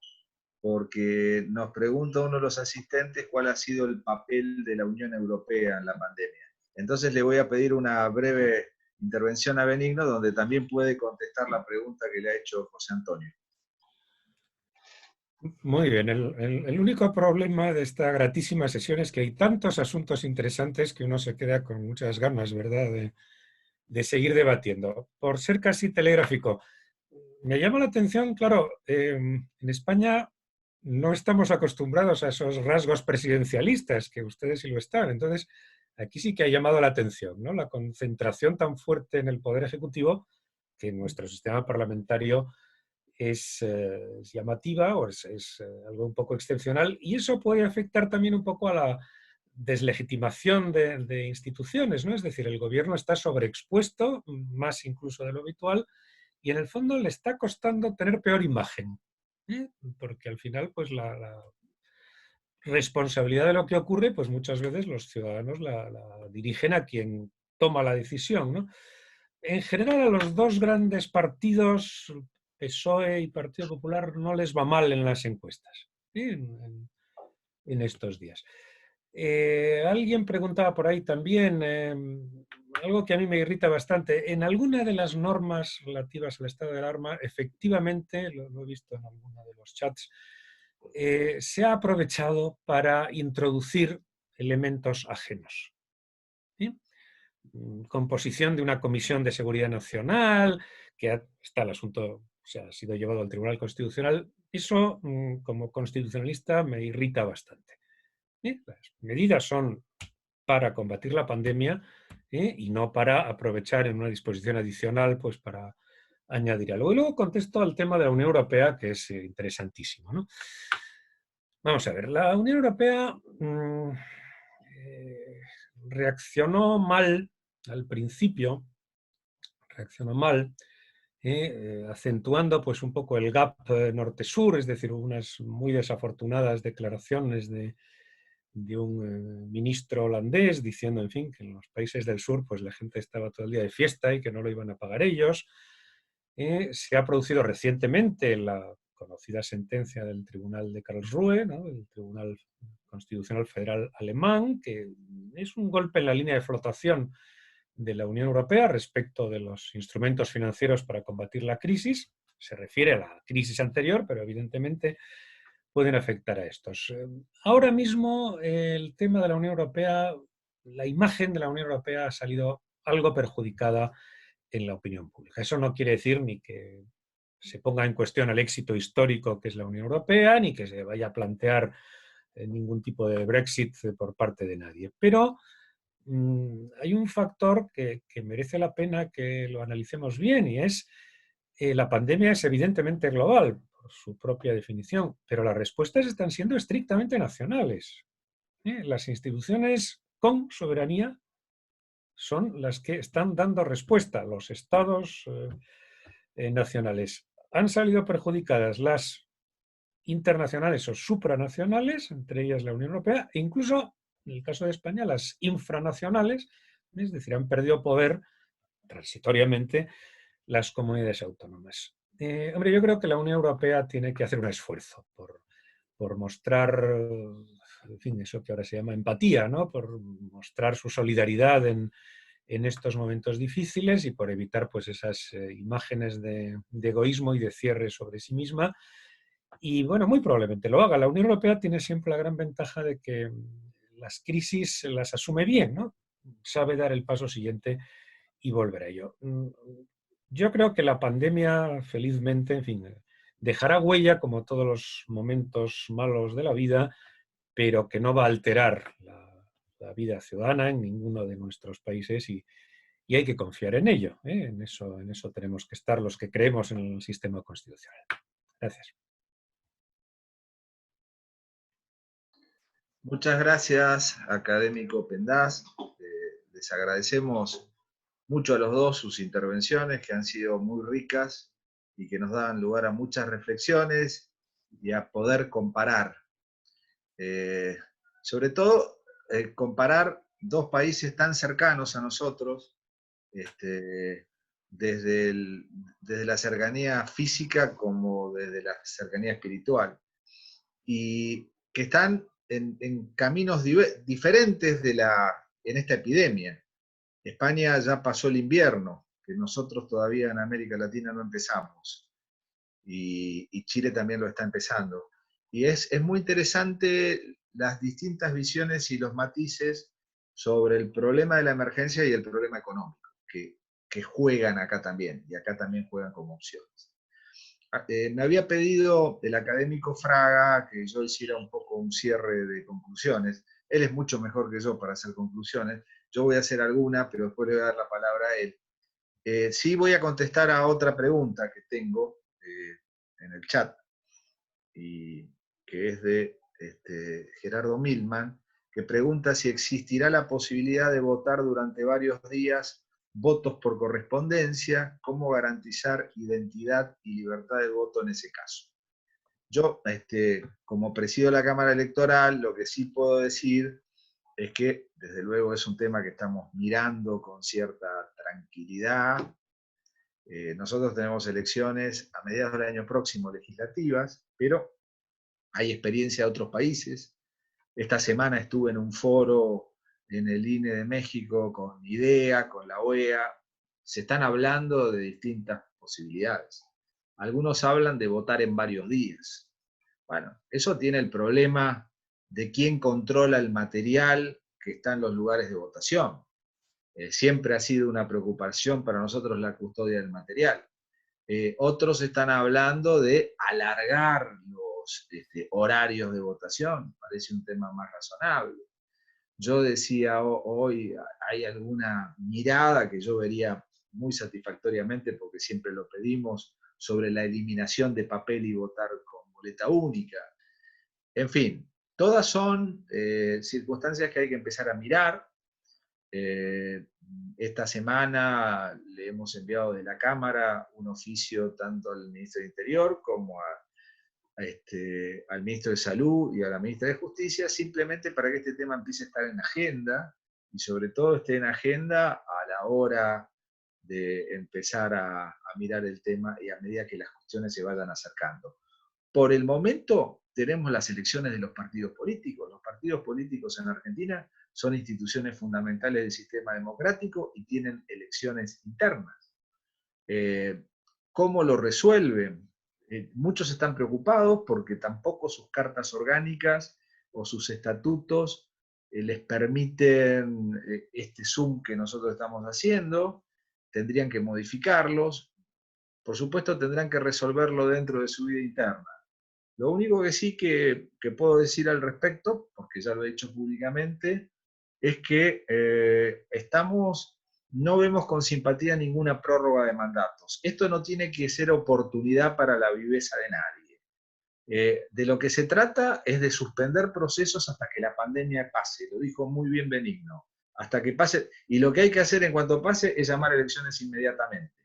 porque nos pregunta uno de los asistentes cuál ha sido el papel de la Unión Europea en la pandemia. Entonces le voy a pedir una breve intervención a Benigno, donde también puede contestar la pregunta que le ha hecho José Antonio. Muy bien, el único problema de esta gratísima sesión es que hay tantos asuntos interesantes que uno se queda con muchas ganas, ¿verdad?, de seguir debatiendo. Por ser casi telegráfico, me llama la atención, claro, en España no estamos acostumbrados a esos rasgos presidencialistas, que ustedes sí lo están. Entonces, aquí sí que ha llamado la atención, ¿no?, la concentración tan fuerte en el Poder Ejecutivo, que en nuestro sistema parlamentario es llamativa o es algo un poco excepcional, y eso puede afectar también un poco a la deslegitimación de instituciones, ¿no? Es decir, el gobierno está sobreexpuesto, más incluso de lo habitual, y en el fondo le está costando tener peor imagen, ¿eh? Porque al final, pues la responsabilidad de lo que ocurre, pues muchas veces los ciudadanos la dirigen a quien toma la decisión, ¿no? En general, a los dos grandes partidos, PSOE y Partido Popular, no les va mal en las encuestas, ¿sí?, en estos días. Alguien preguntaba por ahí también, algo que a mí me irrita bastante, en alguna de las normas relativas al estado de alarma, efectivamente, lo he visto en alguno de los chats, se ha aprovechado para introducir elementos ajenos, ¿sí? Composición de una comisión de seguridad nacional, está el asunto, o sea, ha sido llevado al Tribunal Constitucional. Eso, como constitucionalista, me irrita bastante. Las medidas son para combatir la pandemia y no para aprovechar en una disposición adicional pues para añadir algo. Y luego contesto al tema de la Unión Europea, que es interesantísimo, ¿no? Vamos a ver, la Unión Europea reaccionó mal al principio, acentuando pues un poco el gap norte-sur, es decir, unas muy desafortunadas declaraciones de un ministro holandés diciendo, en fin, que en los países del sur pues la gente estaba todo el día de fiesta y que no lo iban a pagar ellos. Se ha producido recientemente la conocida sentencia del Tribunal de Karlsruhe, ¿no?, el Tribunal Constitucional Federal Alemán, que es un golpe en la línea de flotación de la Unión Europea respecto de los instrumentos financieros para combatir la crisis. Se refiere a la crisis anterior, pero evidentemente pueden afectar a estos. Ahora mismo el tema de la Unión Europea, la imagen de la Unión Europea ha salido algo perjudicada en la opinión pública. Eso no quiere decir ni que se ponga en cuestión el éxito histórico que es la Unión Europea, ni que se vaya a plantear ningún tipo de Brexit por parte de nadie. Pero hay un factor que merece la pena que lo analicemos bien, y es la pandemia es evidentemente global, por su propia definición, pero las respuestas están siendo estrictamente nacionales. Las instituciones con soberanía son las que están dando respuesta. Los estados nacionales han salido perjudicadas, las internacionales o supranacionales, entre ellas la Unión Europea, e incluso, en el caso de España, las infranacionales, es decir, han perdido poder transitoriamente las comunidades autónomas. Hombre, yo creo que la Unión Europea tiene que hacer un esfuerzo por mostrar, en fin, eso que ahora se llama empatía, ¿no?, por mostrar su solidaridad en estos momentos difíciles y por evitar pues esas imágenes de egoísmo y de cierre sobre sí misma. Y bueno, muy probablemente lo haga. La Unión Europea tiene siempre la gran ventaja de que las crisis las asume bien, ¿no? Sabe dar el paso siguiente y volver a ello. Yo creo que la pandemia, felizmente, en fin, dejará huella como todos los momentos malos de la vida, pero que no va a alterar la vida ciudadana en ninguno de nuestros países y hay que confiar en ello. En eso tenemos que estar los que creemos en el sistema constitucional. Gracias. Muchas gracias, académico Pendas. Les agradecemos mucho a los dos sus intervenciones, que han sido muy ricas y que nos dan lugar a muchas reflexiones y a poder comparar. Sobre todo, comparar dos países tan cercanos a nosotros, desde la cercanía física como desde la cercanía espiritual, y que están en caminos diferentes en esta epidemia. España ya pasó el invierno, que nosotros todavía en América Latina no empezamos, y Chile también lo está empezando. Y es muy interesante las distintas visiones y los matices sobre el problema de la emergencia y el problema económico, que juegan acá también, y acá también juegan como opciones. Me había pedido el académico Fraga que yo hiciera un poco un cierre de conclusiones. Él es mucho mejor que yo para hacer conclusiones. Yo voy a hacer alguna, pero después le voy a dar la palabra a él. Sí voy a contestar a otra pregunta que tengo en el chat, y que es de Gerardo Milman, que pregunta si existirá la posibilidad de votar durante varios días votos por correspondencia, cómo garantizar identidad y libertad de voto en ese caso. Yo, como presido la Cámara Electoral, lo que sí puedo decir es que, desde luego, es un tema que estamos mirando con cierta tranquilidad. Nosotros tenemos elecciones a mediados del año próximo legislativas, pero hay experiencia de otros países. Esta semana estuve en un foro en el INE de México con IDEA, con la OEA. Se están hablando de distintas posibilidades. Algunos hablan de votar en varios días. Bueno, eso tiene el problema de quién controla el material que está en los lugares de votación. Siempre ha sido una preocupación para nosotros la custodia del material. Otros están hablando de alargar los horarios de votación, parece un tema más razonable. Yo decía hoy, hay alguna mirada que yo vería muy satisfactoriamente, porque siempre lo pedimos, sobre la eliminación de papel y votar con boleta única. En fin, todas son circunstancias que hay que empezar a mirar. Esta semana le hemos enviado de la Cámara un oficio tanto al Ministro de Interior como al Ministro de Salud y a la Ministra de Justicia, simplemente para que este tema empiece a estar en agenda, y sobre todo esté en agenda a la hora de empezar a mirar el tema y a medida que las cuestiones se vayan acercando. Por el momento tenemos las elecciones de los partidos políticos. Los partidos políticos en Argentina son instituciones fundamentales del sistema democrático y tienen elecciones internas. ¿Cómo lo resuelven? Muchos están preocupados porque tampoco sus cartas orgánicas o sus estatutos les permiten este Zoom que nosotros estamos haciendo. Tendrían que modificarlos. Por supuesto tendrán que resolverlo dentro de su vida interna. Lo único que sí que puedo decir al respecto, porque ya lo he hecho públicamente, es que no vemos con simpatía ninguna prórroga de mandatos. Esto no tiene que ser oportunidad para la viveza de nadie. De lo que se trata es de suspender procesos hasta que la pandemia pase, lo dijo muy bien Benigno, hasta que pase, y lo que hay que hacer en cuanto pase es llamar a elecciones inmediatamente,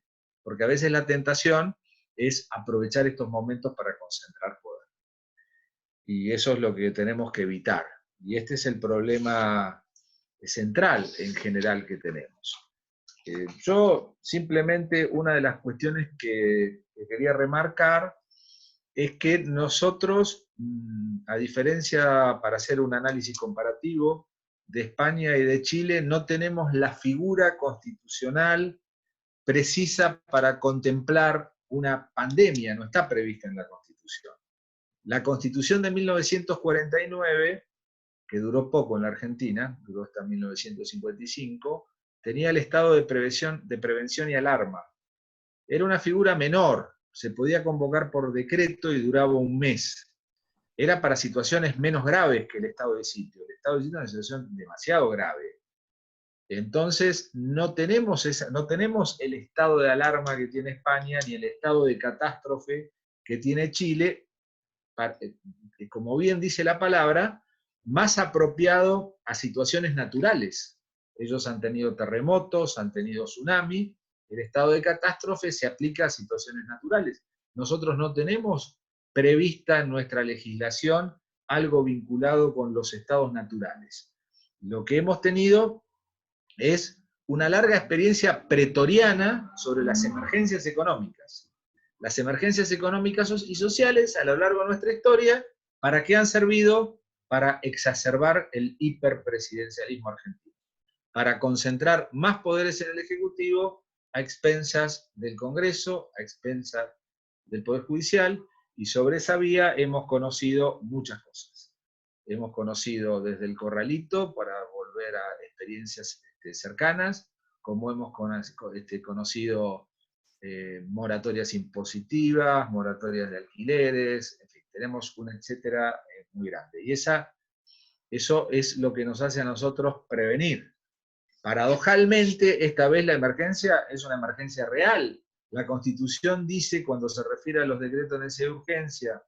porque a veces la tentación es aprovechar estos momentos para concentrar poder. Y eso es lo que tenemos que evitar. Y este es el problema central en general que tenemos. Yo simplemente una de las cuestiones que quería remarcar es que nosotros, a diferencia, para hacer un análisis comparativo de España y de Chile, no tenemos la figura constitucional precisa para contemplar una pandemia, no está prevista en la Constitución. La Constitución de 1949, que duró poco en la Argentina, duró hasta 1955, tenía el estado de prevención y alarma. Era una figura menor, se podía convocar por decreto y duraba un mes. Era para situaciones menos graves que el estado de sitio. El estado de sitio es una situación demasiado grave. Entonces, no tenemos el estado de alarma que tiene España, ni el estado de catástrofe que tiene Chile, como bien dice la palabra, más apropiado a situaciones naturales. Ellos han tenido terremotos, han tenido tsunami. El estado de catástrofe se aplica a situaciones naturales. Nosotros no tenemos prevista en nuestra legislación algo vinculado con los estados naturales. Lo que hemos tenido es una larga experiencia pretoriana sobre las emergencias económicas. Las emergencias económicas y sociales a lo largo de nuestra historia, ¿para qué han servido? Para exacerbar el hiperpresidencialismo argentino, para concentrar más poderes en el Ejecutivo a expensas del Congreso, a expensas del Poder Judicial, y sobre esa vía hemos conocido muchas cosas. Hemos conocido desde el corralito, para volver a experiencias cercanas, como hemos conocido moratorias impositivas, moratorias de alquileres, en fin, tenemos un etcétera muy grande. Y eso es lo que nos hace a nosotros prevenir. Paradojalmente, esta vez la emergencia es una emergencia real. La Constitución dice, cuando se refiere a los decretos de necesidad de urgencia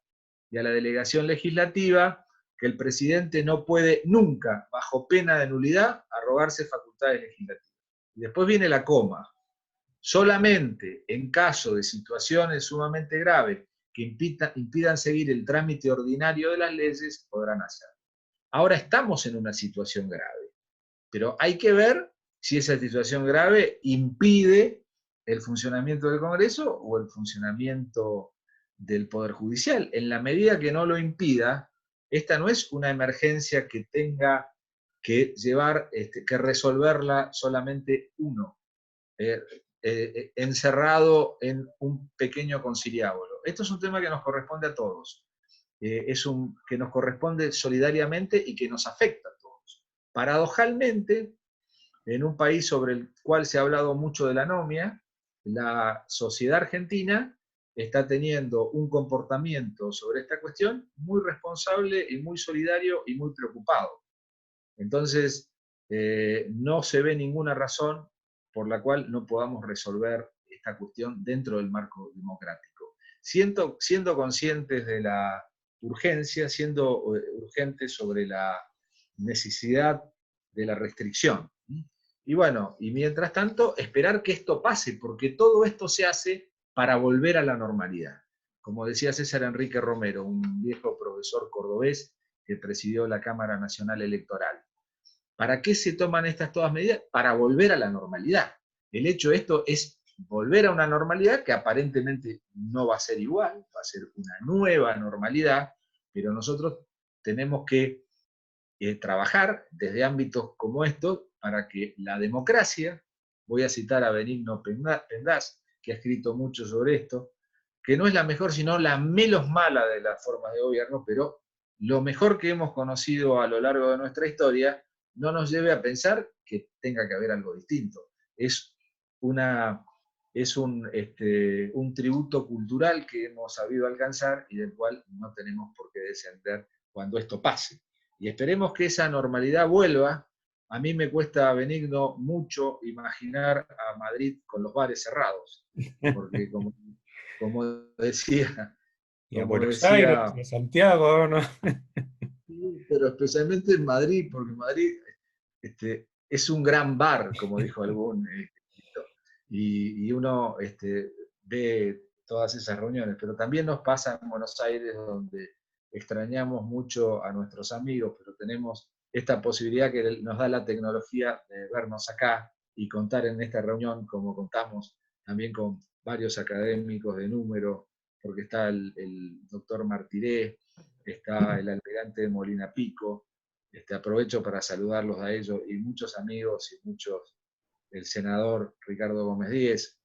y a la delegación legislativa, que el presidente no puede nunca, bajo pena de nulidad, arrogarse facultades legislativas. Y después viene la coma. Solamente en caso de situaciones sumamente graves que impidan seguir el trámite ordinario de las leyes, podrán hacerlo. Ahora estamos en una situación grave, pero hay que ver si esa situación grave impide el funcionamiento del Congreso o el funcionamiento del Poder Judicial. En la medida que no lo impida, esta no es una emergencia que tenga que que resolverla solamente uno, encerrado en un pequeño conciliábulo. Esto es un tema que nos corresponde a todos, que nos corresponde solidariamente y que nos afecta a todos. Paradojalmente, en un país sobre el cual se ha hablado mucho de la anomia, la sociedad argentina está teniendo un comportamiento sobre esta cuestión muy responsable y muy solidario y muy preocupado. Entonces, no se ve ninguna razón por la cual no podamos resolver esta cuestión dentro del marco democrático. Siendo conscientes de la urgencia, siendo urgentes sobre la necesidad de la restricción. Y bueno, y mientras tanto, esperar que esto pase, porque todo esto se hace para volver a la normalidad. Como decía César Enrique Romero, un viejo profesor cordobés que presidió la Cámara Nacional Electoral. ¿Para qué se toman estas todas medidas? Para volver a la normalidad. El hecho de esto es volver a una normalidad que aparentemente no va a ser igual, va a ser una nueva normalidad, pero nosotros tenemos que trabajar desde ámbitos como estos para que la democracia, voy a citar a Benigno Pendás, que ha escrito mucho sobre esto, que no es la mejor, sino la menos mala de las formas de gobierno, pero lo mejor que hemos conocido a lo largo de nuestra historia, no nos lleve a pensar que tenga que haber algo distinto. Es un tributo cultural que hemos sabido alcanzar y del cual no tenemos por qué descender cuando esto pase. Y esperemos que esa normalidad vuelva. A mí me cuesta, Benigno, mucho imaginar a Madrid con los bares cerrados, porque como decía... Y a Buenos Aires, a Santiago, ¿no? Pero especialmente en Madrid, porque Madrid es un gran bar, como dijo algún y uno ve todas esas reuniones, pero también nos pasa en Buenos Aires, donde extrañamos mucho a nuestros amigos, pero tenemos esta posibilidad que nos da la tecnología de vernos acá y contar en esta reunión, como contamos también con varios académicos de número, porque está el doctor Martiré, está el almirante de Molina Pico, aprovecho para saludarlos a ellos y muchos amigos y muchos, el senador Ricardo Gómez Díez,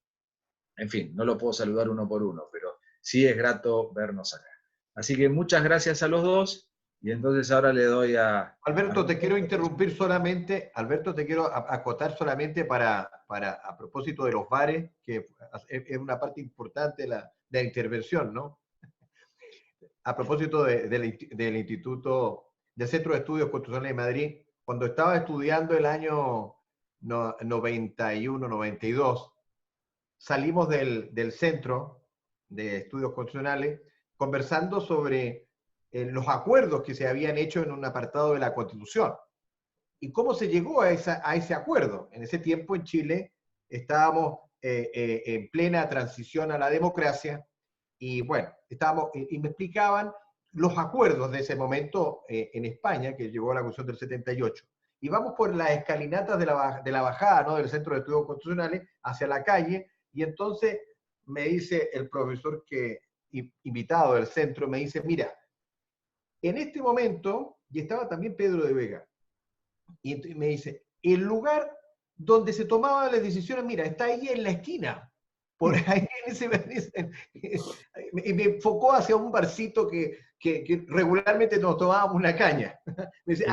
en fin, no lo puedo saludar uno por uno, pero sí es grato vernos acá. Así que muchas gracias a los dos, y entonces ahora le doy a... Alberto, te quiero interrumpir solamente, Alberto, te quiero acotar solamente a propósito de los bares, que es una parte importante de la intervención, ¿no? A propósito del Instituto, del Centro de Estudios Constitucionales de Madrid, cuando estaba estudiando el año 91, 92, salimos del Centro de Estudios Constitucionales conversando sobre los acuerdos que se habían hecho en un apartado de la Constitución y cómo se llegó a ese acuerdo. En ese tiempo en Chile estábamos en plena transición a la democracia y bueno, y me explicaban los acuerdos de ese momento en España, que llegó a la Constitución del 78. Y vamos por las escalinatas de la bajada, ¿no?, del Centro de Estudios Constitucionales hacia la calle, y entonces me dice el profesor invitado del centro, me dice, mira, en este momento, y estaba también Pedro de Vega, y me dice, el lugar donde se tomaban las decisiones, mira, está ahí en la esquina. Por ahí y me enfocó hacia un barcito que regularmente nos tomábamos una caña. Me dice,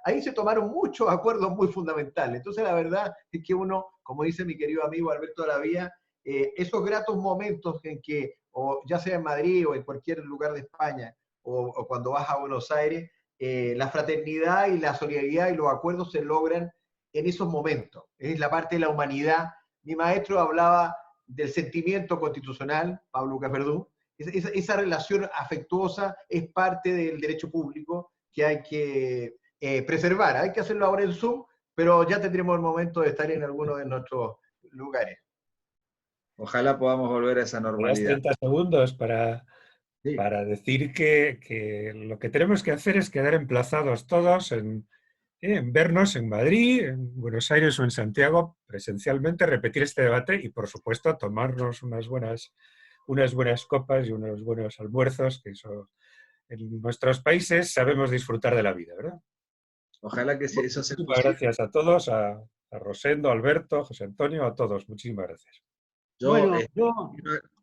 ahí se tomaron muchos acuerdos muy fundamentales. Entonces la verdad es que uno, como dice mi querido amigo Alberto Aravía, esos gratos momentos en que, o ya sea en Madrid o en cualquier lugar de España, o cuando vas a Buenos Aires, la fraternidad y la solidaridad y los acuerdos se logran en esos momentos. Es la parte de la humanidad. Mi maestro hablaba del sentimiento constitucional, Pablo Caperdú. Esa relación afectuosa es parte del derecho público que hay que preservar. Hay que hacerlo ahora en Zoom, pero ya tendremos el momento de estar en alguno de nuestros lugares. Ojalá podamos volver a esa normalidad. 30 segundos para Sí. decir que lo que tenemos que hacer es quedar emplazados todos en vernos en Madrid, en Buenos Aires o en Santiago presencialmente, repetir este debate y, por supuesto, tomarnos unas buenas copas y unos buenos almuerzos, que eso, en nuestros países sabemos disfrutar de la vida, ¿verdad? Ojalá que eso sea Muchísimas gracias a todos, a Rosendo, a Alberto, José Antonio, a todos. Muchísimas gracias.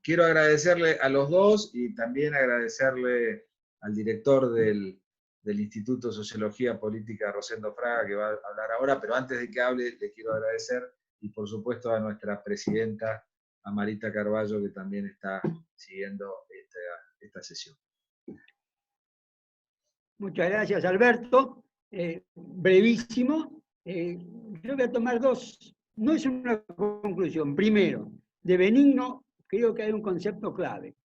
Quiero agradecerle a los dos y también agradecerle al director del Instituto de Sociología Política, Rosendo Fraga, que va a hablar ahora, pero antes de que hable le quiero agradecer, y por supuesto a nuestra presidenta a Marita Carballo, que también está siguiendo esta sesión. Muchas gracias, Alberto. Brevísimo. Yo voy a tomar dos. No es una conclusión. Primero, de benigno, creo que hay un concepto clave.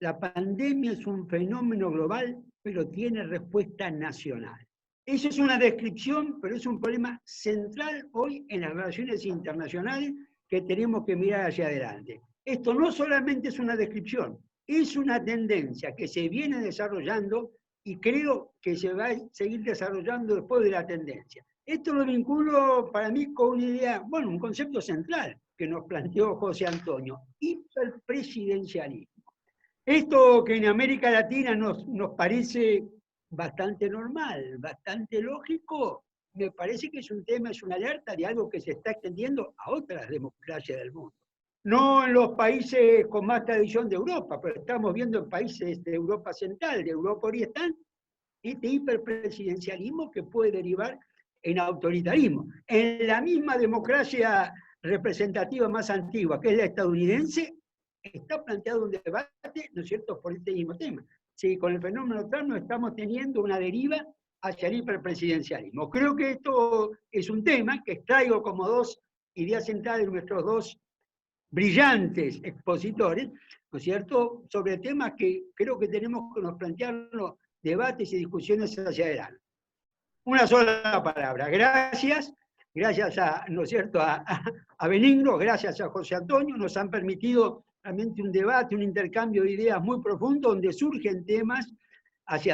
La pandemia es un fenómeno global, pero tiene respuesta nacional. Eso es una descripción, pero es un problema central hoy en las relaciones internacionales que tenemos que mirar hacia adelante. Esto no solamente es una descripción, es una tendencia que se viene desarrollando y creo que se va a seguir desarrollando después de la tendencia. Esto lo vinculo para mí con una idea, bueno, un concepto central que nos planteó José Antonio, hiperpresidencialismo. Esto que en América Latina nos parece bastante normal, bastante lógico, me parece que es un tema, es una alerta de algo que se está extendiendo a otras democracias del mundo. No en los países con más tradición de Europa, pero estamos viendo en países de Europa Central, de Europa Oriental, este hiperpresidencialismo que puede derivar en autoritarismo. En la misma democracia representativa más antigua, que es la estadounidense, está planteado un debate, ¿no es cierto?, por este mismo tema. Sí, con el fenómeno Trump estamos teniendo una deriva hacia el hiperpresidencialismo. Creo que esto es un tema que extraigo como dos ideas centrales de nuestros dos brillantes expositores, ¿no es cierto?, sobre temas que creo que tenemos que nos plantearnos debates y discusiones hacia adelante. Una sola palabra, gracias a, ¿no es cierto?, a Benigno, gracias a José Antonio, nos han permitido realmente un debate, un intercambio de ideas muy profundo, donde surgen temas hacia